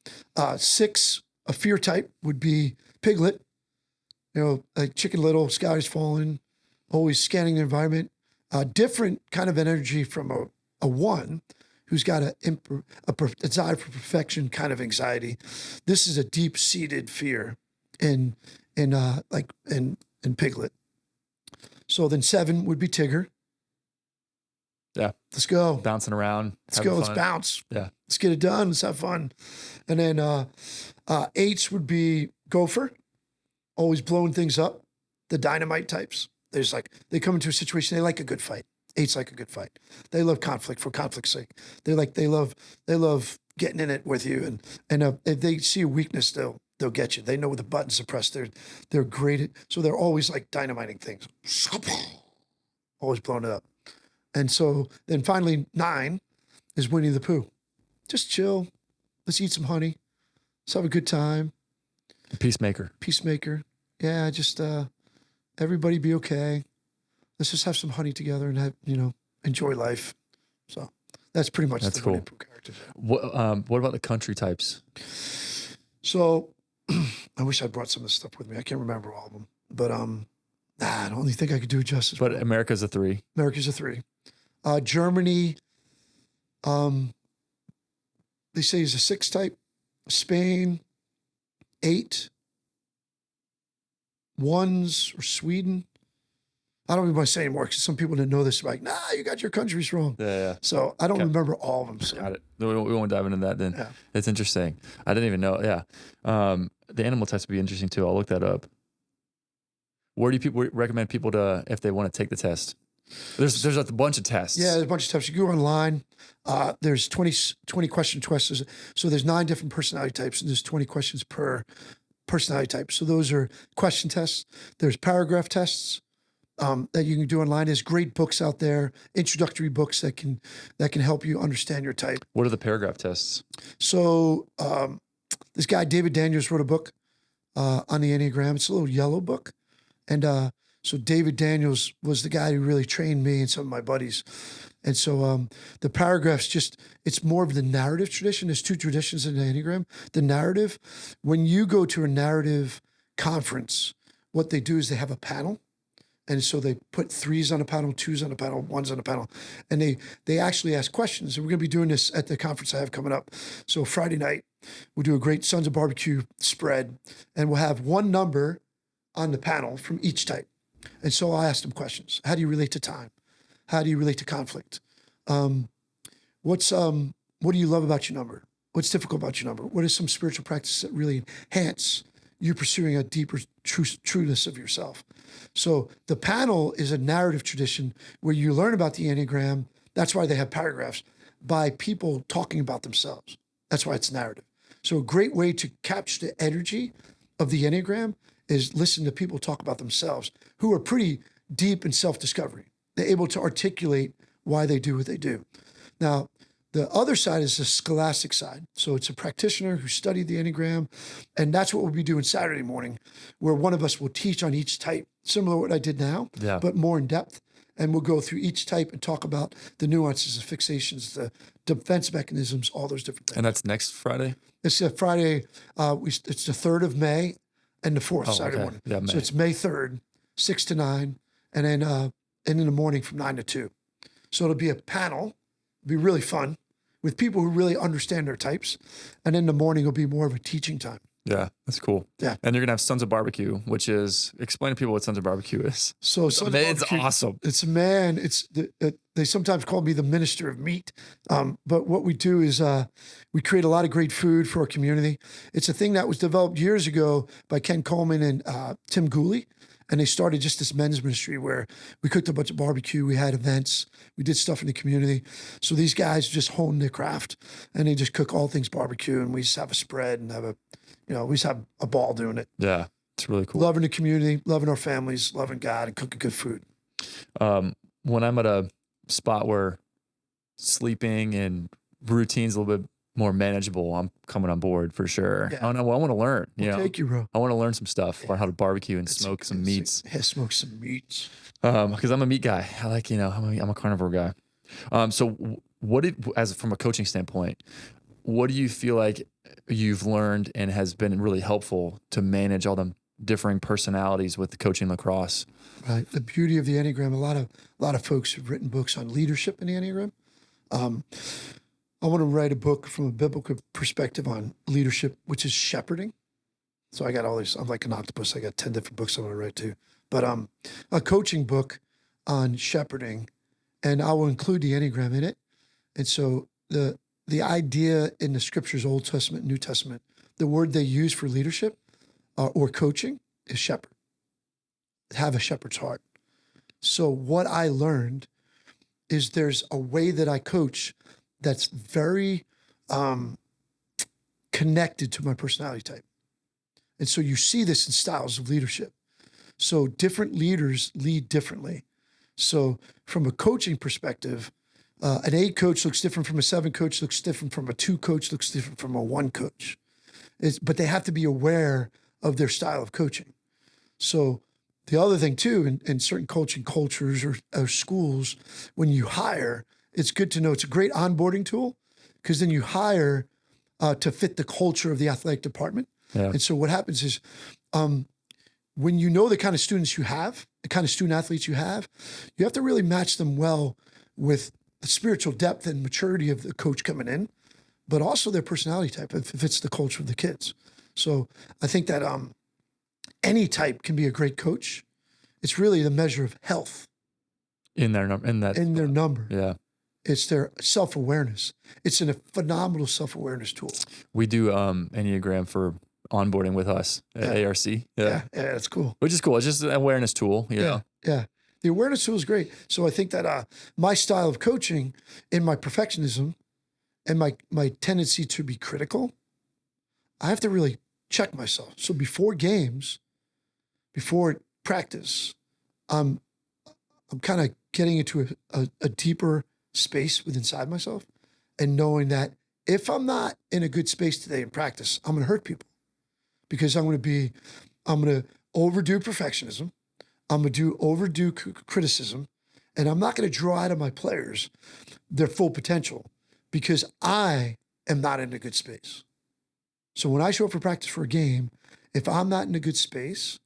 6, a fear type, would be Piglet. Like Chicken Little, sky is falling, always scanning the environment. Different kind of energy from a 1 who's got a desire for perfection kind of anxiety. This is a deep-seated fear in Piglet. So then 7 would be Tigger.
Yeah.
Let's go.
Bouncing around.
Let's go. Let's bounce.
Yeah.
Let's get it done. Let's have fun. And then 8s would be Gopher, always blowing things up. The dynamite types. They come into a situation, they like a good fight. 8s like a good fight. They love conflict for conflict's sake. They love getting in it with you. And if they see a weakness, they'll get you. They know where the buttons are pressed. They're great at, so they're always like dynamiting things. Always blowing it up. And so then finally 9 is Winnie the Pooh. Just chill. Let's eat some honey. Let's have a good time.
Peacemaker.
Yeah, just everybody be okay. Let's just have some honey together and have, enjoy life. So that's pretty much the Winnie the Pooh character.
What about the country types?
So I wish I brought some of this stuff with me. I can't remember all of them. But I don't think I could do it justice.
But America's a 3.
America's a 3. Germany, they say is a 6 type. Spain, 8. 1s, or Sweden. I don't even want to say anymore because some people didn't know this. Like, nah, you got your countries wrong.
Yeah.
So I don't remember all of them. So.
Got it. We won't dive into that then.
Yeah.
It's interesting. I didn't even know. Yeah. The animal types would be interesting too. I'll look that up. Where do people recommend people to, if they want to take the test? There's a bunch of tests.
Yeah, there's a bunch of tests. You go online. There's 20 question tests. So there's 9 different personality types, and there's 20 questions per personality type. So those are question tests. There's paragraph tests that you can do online. There's great books out there, introductory books that can help you understand your type.
What are the paragraph tests?
So this guy David Daniels wrote a book on the Enneagram. It's a little yellow book, and so David Daniels was the guy who really trained me and some of my buddies. And so the paragraphs it's more of the narrative tradition. There's 2 traditions in the Enneagram. The narrative, when you go to a narrative conference, what they do is they have a panel. And so they put 3s on a panel, 2s on a panel, 1s on a panel. And they actually ask questions. And we're going to be doing this at the conference I have coming up. So Friday night, we'll do a great Sons of Barbecue spread. And we'll have 1 number on the panel from each type. And so I asked them questions. How do you relate to time? How do you relate to conflict? What do you love about your number? What's difficult about your number? What are some spiritual practices that really enhance you pursuing a deeper trueness of yourself? So the panel is a narrative tradition where you learn about the Enneagram. That's why they have paragraphs by people talking about themselves. That's why it's narrative. So a great way to capture the energy of the Enneagram is listen to people talk about themselves who are pretty deep in self-discovery. They're able to articulate why they do what they do. Now, the other side is the scholastic side. So it's a practitioner who studied the Enneagram, and that's what we'll be doing Saturday morning, where one of us will teach on each type, similar to what I did now, but more in depth. And we'll go through each type and talk about the nuances, the fixations, the defense mechanisms, all those different things.
And that's next Friday?
It's Friday. It's the 3rd of May and the 4th, Saturday morning. Yeah, so it's May 3rd, 6 to 9, and then in the morning from 9 to 2. So it'll be a panel. It'll be really fun with people who really understand their types. And in the morning, it'll be more of a teaching time.
Yeah, that's cool.
Yeah.
And you're going to have Sons of Barbecue, which is, explain to people what Sons of Barbecue is.
So
It's awesome.
It's They sometimes call me the minister of meat. But what we do is we create a lot of great food for our community. It's a thing that was developed years ago by Ken Coleman and Tim Gooley. And they started just this men's ministry where we cooked a bunch of barbecue. We had events. We did stuff in the community. So these guys just honed their craft and they just cook all things barbecue. And we just have a spread and we just have a ball doing it.
Yeah, it's really cool.
Loving the community, loving our families, loving God, and cooking good food.
When I'm at a spot where sleeping and routine's a little bit more manageable, I'm coming on board for sure.
Yeah.
I want to learn.
Take you, bro.
I want to learn some stuff, learn how to barbecue and smoke some meats.
Smoke some meats.
Because I'm a meat guy. I like, I'm a carnivore guy. So from a coaching standpoint, what do you feel like you've learned and has been really helpful to manage all the differing personalities with coaching lacrosse?
Right. The beauty of the Enneagram, a lot of folks have written books on leadership in the Enneagram. I want to write a book from a biblical perspective on leadership, which is shepherding. So I got all these, I'm like an octopus. I got 10 different books I want to write too. But a coaching book on shepherding, and I will include the Enneagram in it. And so the idea in the scriptures, Old Testament, New Testament, the word they use for leadership or coaching is shepherd. Have a shepherd's heart. So what I learned is there's a way that I coach that's very connected to my personality type. And so you see this in styles of leadership. So different leaders lead differently. So from a coaching perspective, an 8 coach looks different from a 7 coach, looks different from a 2 coach, looks different from a 1 coach. But they have to be aware of their style of coaching. So the other thing too, in certain coaching cultures or schools, when you hire, it's good to know it's a great onboarding tool because then you hire to fit the culture of the athletic department. Yeah. And so what happens is when you know the kind of students you have, the kind of student athletes you have to really match them well with the spiritual depth and maturity of the coach coming in, but also their personality type if it's the culture of the kids. So I think that any type can be a great coach. It's really the measure of health
in their number. Yeah.
It's their self-awareness. It's a phenomenal self-awareness tool.
We do Enneagram for onboarding with us at ARC.
Yeah, that's cool.
Which is cool. It's just an awareness tool, you know?
Yeah. The awareness tool is great. So I think that my style of coaching in my perfectionism and my tendency to be critical, I have to really check myself. So before games, before practice, I'm kind of getting into a deeper space inside myself and knowing that if I'm not in a good space today in practice, I'm going to hurt people because I'm going to overdo perfectionism. I'm going to overdo criticism, and I'm not going to draw out of my players their full potential because I am not in a good space. So when I show up for practice for a game, if I'm not in a good space,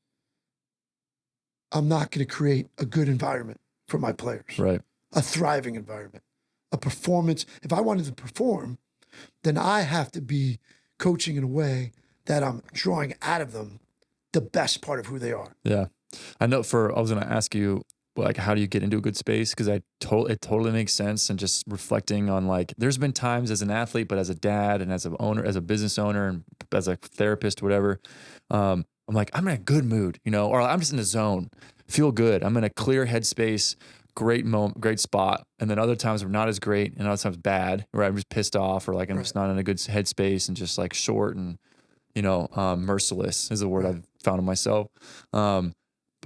I'm not going to create a good environment for my players.
Right.
A thriving environment, a performance. If I wanted to perform, then I have to be coaching in a way that I'm drawing out of them the best part of who they are.
Yeah. I know I was going to ask you, like, how do you get into a good space? Because it totally makes sense. And just reflecting on, like, there's been times as an athlete, but as a dad and as an owner, as a business owner and as a therapist, whatever, I'm like, I'm in a good mood, or I'm just in the zone, feel good. I'm in a clear headspace, great moment, great spot. And then other times we're not as great and other times bad, where I'm just pissed off or like I'm just not in a good headspace and just like short and, merciless is a word I've found in myself.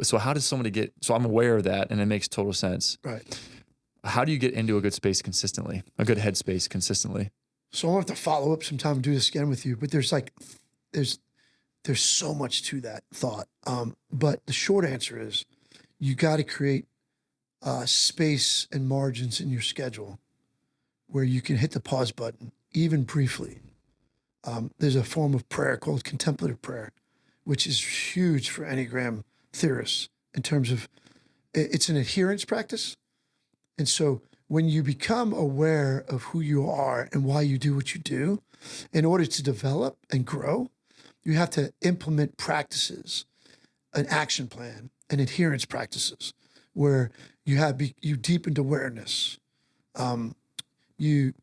So how does somebody so I'm aware of that and it makes total sense.
Right.
How do you get into a good space consistently, a good headspace consistently?
So I'll have to follow up sometime and do this again with you, but there's so much to that thought. But the short answer is you got to create space and margins in your schedule where you can hit the pause button, even briefly. There's a form of prayer called contemplative prayer, which is huge for Enneagram theorists in terms of it's an adherence practice. And so when you become aware of who you are and why you do what you do, in order to develop and grow, you have to implement practices, an action plan, and adherence practices, where you deepened awareness. You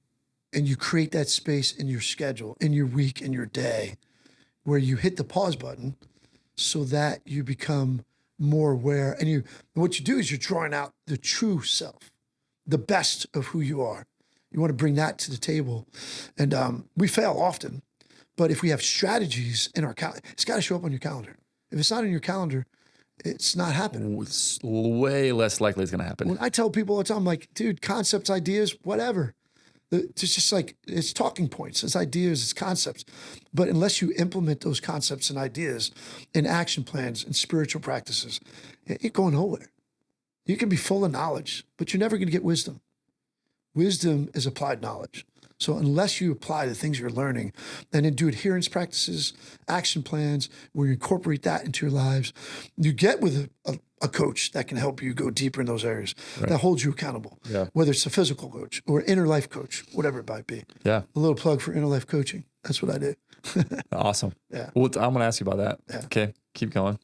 create that space in your schedule, in your week, in your day, where you hit the pause button so that you become more aware. And what you do is you're drawing out the true self, the best of who you are. You want to bring that to the table. And we fail often, but if we have strategies in our calendar, it's got to show up on your calendar. If it's not in your calendar, it's not happening.
It's way less likely it's going to happen.
When I tell people all the time, I'm like, dude, concepts, ideas, whatever. It's just like, it's talking points, it's ideas, it's concepts. But unless you implement those concepts and ideas in action plans and spiritual practices, it ain't going nowhere. You can be full of knowledge, but you're never going to get wisdom. Wisdom is applied knowledge. So unless you apply the things you're learning and then do adherence practices, action plans, where you incorporate that into your lives, you get with a coach that can help you go deeper in those areas, that holds you accountable, whether it's a physical coach or inner life coach, whatever it might be.
Yeah.
A little plug for inner life coaching. That's what I do.
Awesome.
Yeah.
Well, I'm going to ask you about that.
Yeah.
Okay. Keep going.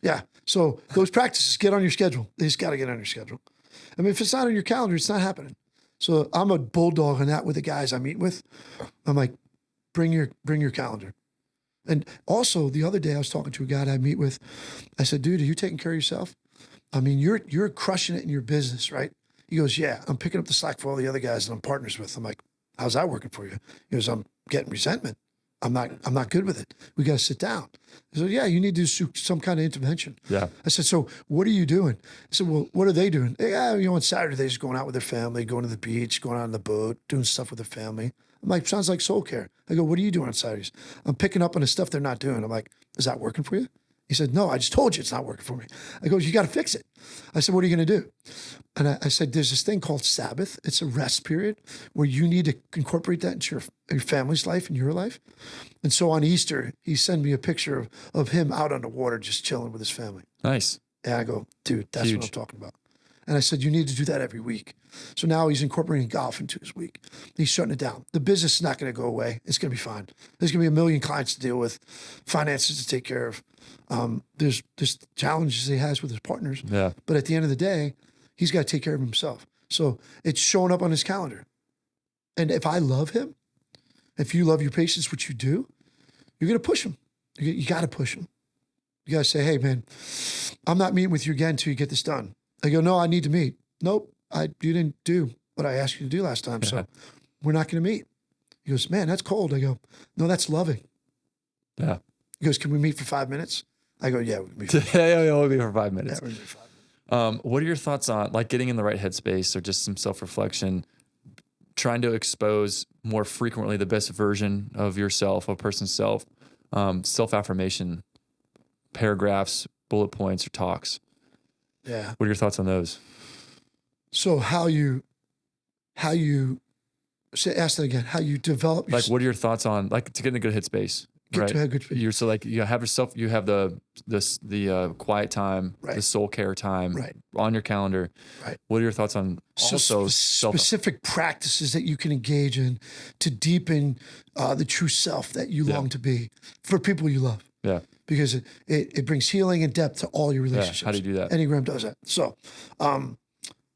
Yeah. So those practices get on your schedule. They just got to get on your schedule. I mean, if it's not on your calendar, it's not happening. So I'm a bulldog on that with the guys I meet with. I'm like, bring your calendar. And also the other day I was talking to a guy that I meet with. I said, dude, are you taking care of yourself? I mean, you're crushing it in your business, right? He goes, yeah, I'm picking up the slack for all the other guys that I'm partners with. I'm like, how's that working for you? He goes, I'm getting resentment. I'm not good with it. We got to sit down. I said, yeah, you need to do some kind of intervention.
Yeah.
I said, so what are you doing? I said, well, what are they doing? Yeah, on Saturday, they're just going out with their family, going to the beach, going out on the boat, doing stuff with their family. I'm like, sounds like soul care. I go, what are you doing on Saturdays? I'm picking up on the stuff they're not doing. I'm like, is that working for you? He said, no, I just told you it's not working for me. I go, you got to fix it. I said, what are you going to do? And I said, there's this thing called Sabbath. It's a rest period where you need to incorporate that into your family's life and your life. And so on Easter, he sent me a picture of him out on the water, just chilling with his family.
Nice.
And I go, dude, that's what I'm talking about. And I said, you need to do that every week. So now he's incorporating golf into his week. He's shutting it down. The business is not going to go away. It's going to be fine. There's going to be a million clients to deal with, finances to take care of. There's challenges he has with his partners.
Yeah.
But at the end of the day, he's got to take care of himself. So it's showing up on his calendar. And if I love him, if you love your patients, which you do, you're going to push him. You got to push him. You got to say, hey, man, I'm not meeting with you again until you get this done. I go, no, I need to meet. Nope, you didn't do what I asked you to do last time, so we're not going to meet. He goes, man, that's cold. I go, no, that's loving.
Yeah.
He goes, can we meet for 5 minutes? I go, yeah, we can meet for 5 minutes.
Yeah, we'll be for 5 minutes.
Yeah, we'll meet for 5 minutes.
What are your thoughts on like getting in the right headspace or just some self-reflection, trying to expose more frequently the best version of yourself, a person's self, self-affirmation, paragraphs, bullet points, or talks?
Yeah.
What are your thoughts on those?
So how you ask that again, how you develop
like, what are your thoughts on like to get in a good headspace?
Get to a good space.
You're so like you have yourself, you have the quiet time, the soul care time on your calendar. Right. What are your thoughts on also
specific practices that you can engage in to deepen the true self that you long to be for people you love?
Yeah.
Because it brings healing and depth to all your relationships.
Yeah. How do you do that?
Enneagram does that. So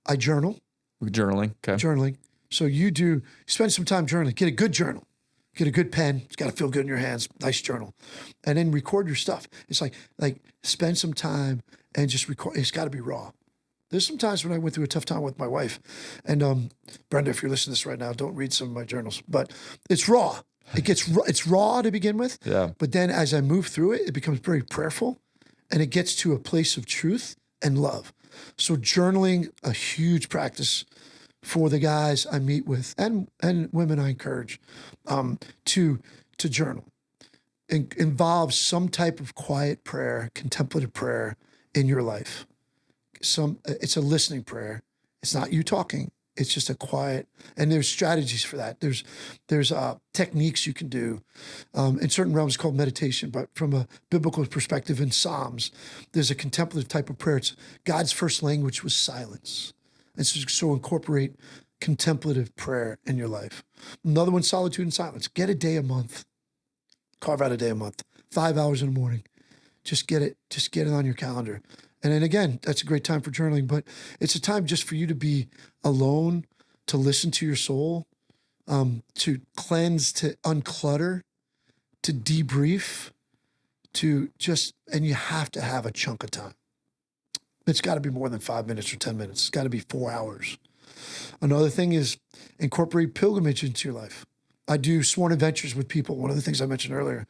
I journal.
Journaling. Okay.
Journaling. So you spend some time journaling. Get a good journal. Get a good pen. It's got to feel good in your hands. Nice journal. And then record your stuff. It's like spend some time and just record. It's got to be raw. There's some times when I went through a tough time with my wife. And Brenda, if you're listening to this right now, don't read some of my journals. But it's raw. It's raw to begin with.
Yeah.
But then as I move through it, it becomes very prayerful. And it gets to a place of truth and love. So journaling, a huge practice for the guys I meet with and women I encourage to journal. Involves some type of quiet prayer, contemplative prayer in your life. It's a listening prayer. It's not you talking. It's just a quiet, and there's strategies for that. There's techniques you can do in certain realms called meditation, but from a biblical perspective in Psalms, there's a contemplative type of prayer. It's God's first language was silence. And so incorporate contemplative prayer in your life. Another one, solitude and silence. Get a day a month. Carve out a day a month. 5 hours in the morning. Just get it on your calendar. And then again, that's a great time for journaling, but it's a time just for you to be alone, to listen to your soul, to cleanse, to unclutter, to debrief, and you have to have a chunk of time. It's got to be more than 5 minutes or 10 minutes. It's got to be 4 hours. Another thing is incorporate pilgrimage into your life. I do sworn adventures with people, one of the things I mentioned earlier.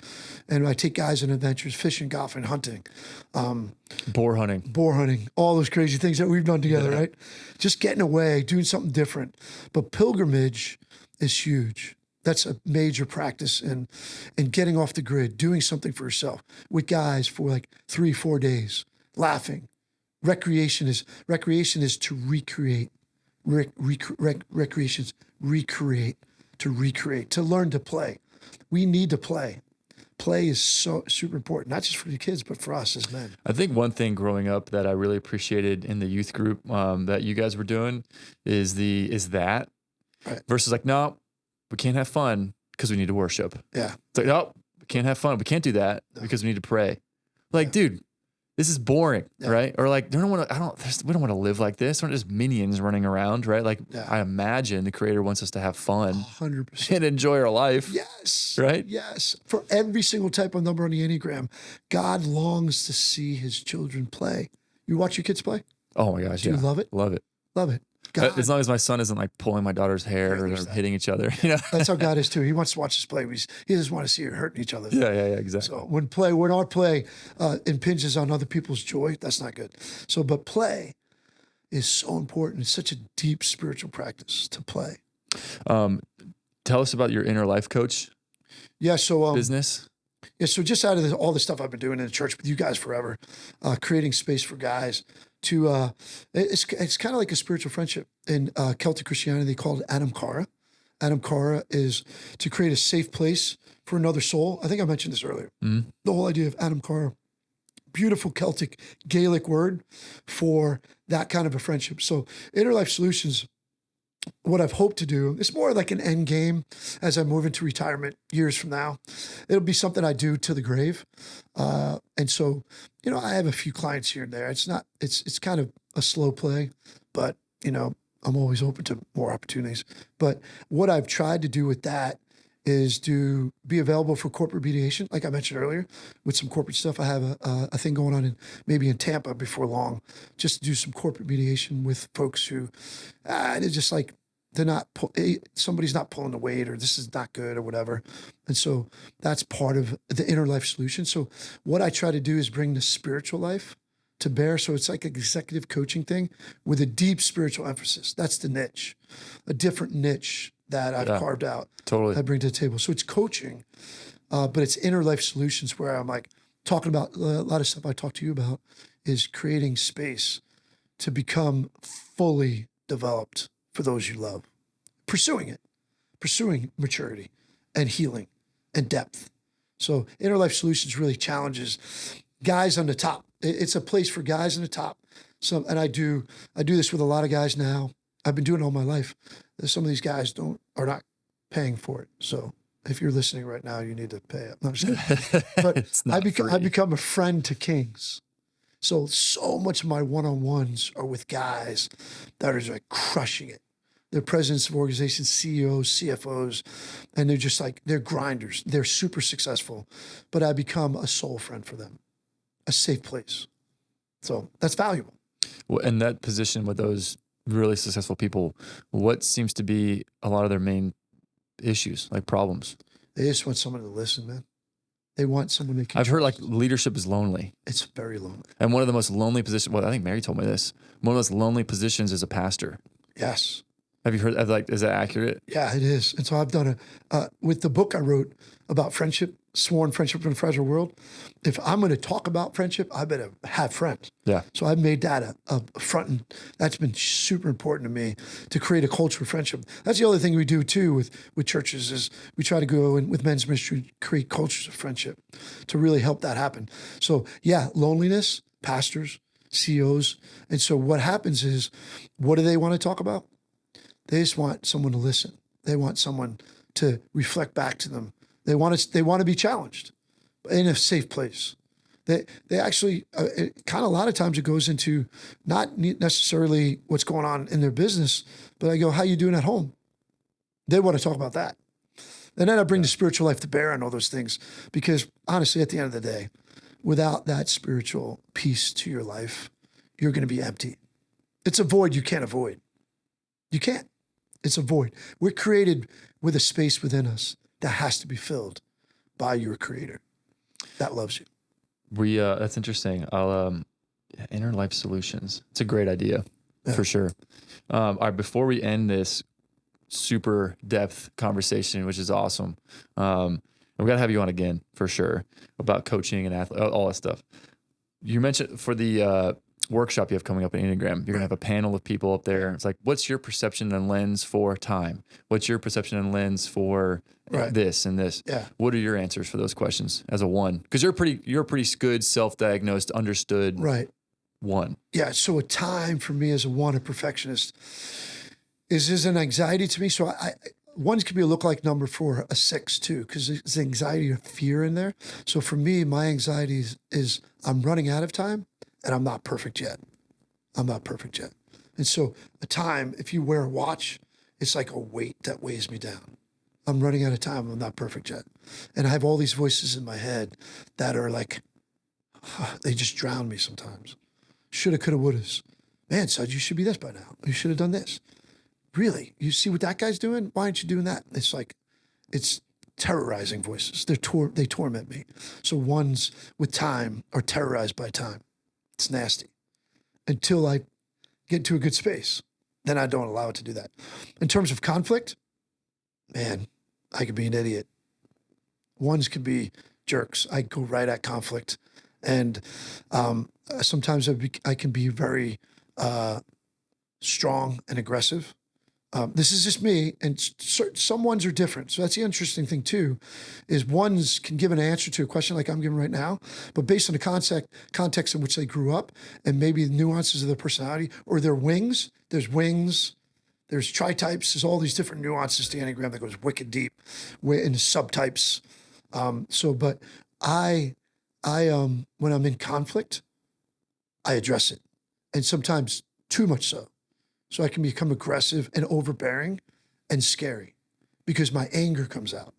And I take guys on adventures, fishing, golfing, hunting.
Boar hunting,
all those crazy things that we've done together, right? Just getting away, doing something different. But pilgrimage is huge. That's a major practice in getting off the grid, doing something for yourself with guys for like 3-4 days, laughing. Recreation is to recreate. Recreation's recreate, to learn to play. We need to play. Play is so super important, not just for the kids, but for us as men.
I think one thing growing up that I really appreciated in the youth group that you guys were doing is that
right.
Versus like, no, we can't have fun because we need to worship.
Yeah.
It's like, no, we can't have fun. We can't do that because we need to pray. Like, dude, this is boring, right? Or like, we don't want to live like this. We're not just minions running around, right? Like, I imagine the Creator wants us to have fun,
100%,
and enjoy our life.
Yes,
right.
Yes, for every single type of number on the Enneagram, God longs to see His children play. You watch your kids play?
Oh my gosh,
Do you love it?
Love it.
Love it. God.
As long as my son isn't like pulling my daughter's hair or they're hitting each other, you know.
That's how God is too. He wants to watch us play. He doesn't want to see you hurting each other.
Yeah, exactly.
So when our play impinges on other people's joy, that's not good. So, but play is so important. It's such a deep spiritual practice to play.
Tell us about your inner life coach.
Yeah. So
business.
Yeah. So just out of all the stuff I've been doing in the church with you guys forever, creating space for guys. It's kind of like a spiritual friendship. In Celtic Christianity, they call it Adam Cara. Adam Cara is to create a safe place for another soul. I think I mentioned this earlier.
Mm-hmm.
The whole idea of Adam Cara, beautiful Celtic Gaelic word for that kind of a friendship. So Inner Life Solutions, what I've hoped to do, it's more like an end game as I move into retirement years from now. It'll be something I do to the grave. And so, I have a few clients here and there. It's kind of a slow play, but, I'm always open to more opportunities. But what I've tried to do with that is to be available for corporate mediation, like I mentioned earlier, with some corporate stuff. I have a thing going on maybe in Tampa before long, just to do some corporate mediation with folks who they're just like, somebody's not pulling the weight, or this is not good, or whatever. And so that's part of the Inner Life Solution. So what I try to do is bring the spiritual life to bear. So it's like an executive coaching thing with a deep spiritual emphasis. That's the niche, a different niche that I've carved out.
Totally.
I bring to the table. So it's coaching, but it's Inner Life Solutions, where I'm like talking about a lot of stuff I talked to you about, is creating space to become fully developed for those you love, pursuing maturity and healing and depth. So Inner Life Solutions really challenges guys on the top. It's a place for guys on the top. And I do this with a lot of guys now. I've been doing it all my life. Some of these guys are not paying for it. So if you're listening right now, you need to pay up. No, I'm just kidding. But I've become a friend to kings. So much of my one-on-ones are with guys that are like crushing it. They're presidents of organizations, CEOs, CFOs, and they're grinders. They're super successful, but I become a soul friend for them, a safe place. So that's valuable.
Well, in that position with those really successful people, what seems to be a lot of their main issues, like problems?
They just want someone to listen, man. They want someone they can
I've heard like
trust.
leadership is lonely.
It's very lonely.
And one of the most lonely positions, well, I think Mary told me this, one of those lonely positions is a pastor.
Yes.
Have you heard, is that accurate?
Yeah, it is. And so I've done with the book I wrote about friendship, Sworn Friendship in a Fragile World. If I'm going to talk about friendship, I better have friends.
Yeah.
So I've made that a front, and that's been super important to me, to create a culture of friendship. That's the other thing we do too with churches, is we try to go in with men's ministry, create cultures of friendship to really help that happen. So yeah, loneliness, pastors, CEOs. And so what happens is, what do they want to talk about? They just want someone to listen. They want someone to reflect back to them. They want to be challenged in a safe place. They actually, kind of a lot of times it goes into not necessarily what's going on in their business, but I go, how you doing at home? They want to talk about that. And then I bring the spiritual life to bear on all those things, because honestly, at the end of the day, without that spiritual piece to your life, you're going to be empty. It's a void you can't avoid. You can't. It's a void. We're created with a space within us that has to be filled by your creator that loves you.
That's interesting. Inner life solutions. It's a great idea for sure. All right, before we end this super depth conversation, which is awesome, we got to have you on again for sure about coaching and all that stuff. You mentioned for the workshop you have coming up at Enneagram, you're gonna have a panel of people up there. It's like, what's your perception and lens for time? What's your perception and lens for this and this?
Yeah.
What are your answers for those questions as a one? Because you're a pretty good, self-diagnosed, understood one.
Yeah. So a time for me as a one, a perfectionist, is an anxiety to me. So I ones can be a lookalike number for a 6 too, because there's anxiety or fear in there. So for me, my anxiety is I'm running out of time and I'm not perfect yet. And so a time, if you wear a watch, it's like a weight that weighs me down. I'm running out of time. I'm not perfect yet. And I have all these voices in my head that are like, they just drown me sometimes. Shoulda, coulda, wouldas. Man, Suds, you should be this by now. You should have done this. Really? You see what that guy's doing? Why aren't you doing that? It's like, it's terrorizing voices. They torment me. So ones with time are terrorized by time. It's nasty. Until I get into a good space, then I don't allow it to do that. In terms of conflict, man, I could be an idiot. Ones could be jerks. I go right at conflict. And sometimes I can be very strong and aggressive. This is just me, and some ones are different. So that's the interesting thing too, is ones can give an answer to a question like I'm giving right now, but based on the context in which they grew up and maybe the nuances of their personality or their wings. There's wings, there's tri-types, there's all these different nuances to Enneagram that goes wicked deep in subtypes. But I when I'm in conflict, I address it, and sometimes too much so. So I can become aggressive and overbearing and scary because my anger comes out.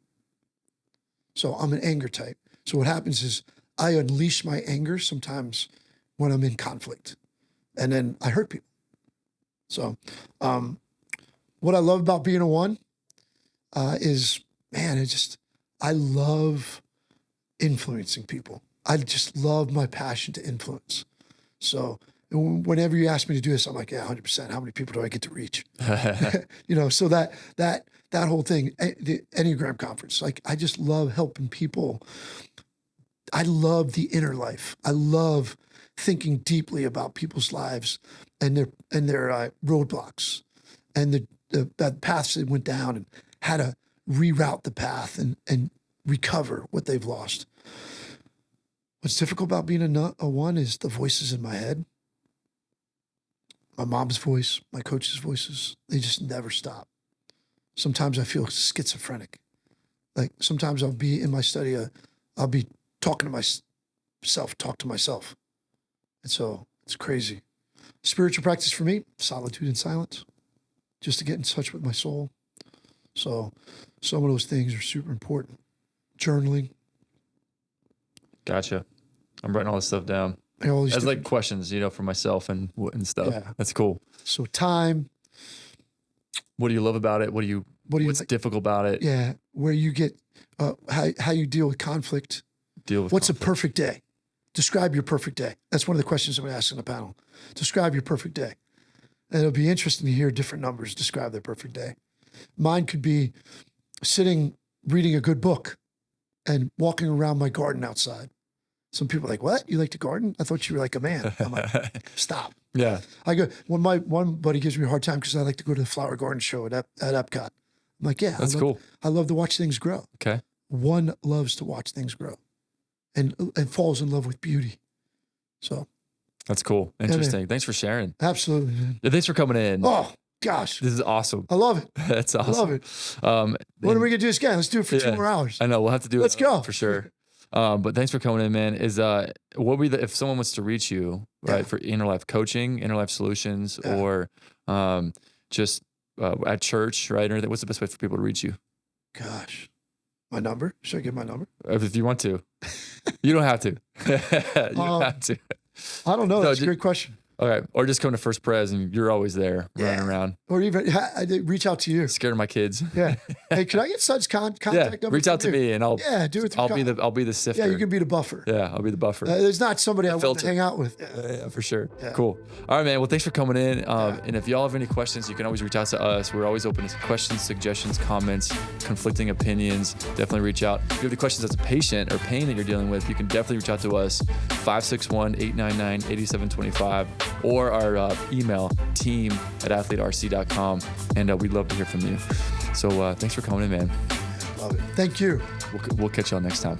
So I'm an anger type. So what happens is I unleash my anger sometimes when I'm in conflict, and then I hurt people. So what I love about being a one is, man, I love influencing people. I just love my passion to influence. So whenever you ask me to do this, I'm like, yeah, 100%. How many people do I get to reach? So that whole thing, the Enneagram conference, like I just love helping people. I love the inner life. I love thinking deeply about people's lives and their roadblocks and the paths they went down and how to reroute the path and recover what they've lost. What's difficult about being a one is the voices in my head. My mom's voice, my coach's voices, they just never stop. Sometimes I feel schizophrenic. Like sometimes I'll be in my study, I'll be talking to myself, talk to myself. And so it's crazy. Spiritual practice for me, solitude and silence, just to get in touch with my soul. So some of those things are super important. Journaling.
Gotcha. I'm writing all this stuff down. As like questions, for myself and stuff. Yeah. That's cool.
So time.
What do you love about it? What's difficult about it?
Yeah. Where you get, how you deal with conflict. What's a perfect day? Describe your perfect day. That's one of the questions I'm going to ask in the panel. Describe your perfect day. And it'll be interesting to hear different numbers describe their perfect day. Mine could be sitting, reading a good book and walking around my garden outside. Some people are like, what? You like to garden? I thought you were like a man. I'm like, stop.
Yeah.
I go, when my one buddy gives me a hard time because I like to go to the flower garden show at Epcot. I'm like, yeah.
That's cool.
I love to watch things grow.
Okay.
One loves to watch things grow and falls in love with beauty. So.
That's cool. Interesting. Thanks for sharing.
Absolutely, man.
Yeah, thanks for coming in.
Oh, gosh.
This is awesome.
I love it.
That's awesome.
I love it. When are we going to do this again? Let's do it for 2 more hours.
I know. We'll have to do it.
Let's go.
For sure. But thanks for coming in, man. What would be if someone wants to reach you, right, for inner life coaching, inner life solutions, or just at church, right? Or what's the best way for people to reach you?
Gosh, my number? Should I give my number?
If you want to. You don't have to. You don't have to.
I don't know. That's a great question.
Okay. Or just come to First Pres and you're always there running around.
Or even reach out to you.
Scared of my kids.
Yeah. Hey, can I get Suds contact number?
Reach out to me and I'll
do it.
I'll be the sifter.
Yeah, you can be the buffer.
Yeah, I'll be the buffer.
There's not somebody I want to hang out with.
Yeah, for sure. Yeah. Cool. All right, man. Well, thanks for coming in. And if y'all have any questions, you can always reach out to us. We're always open to questions, suggestions, comments, conflicting opinions. Definitely reach out. If you have any questions as a patient or pain that you're dealing with, you can definitely reach out to us, 561-899-8725, or our email, team@athleterc.com. And we'd love to hear from you. So thanks for coming in, man.
Love it. Thank you.
We'll catch y'all next time.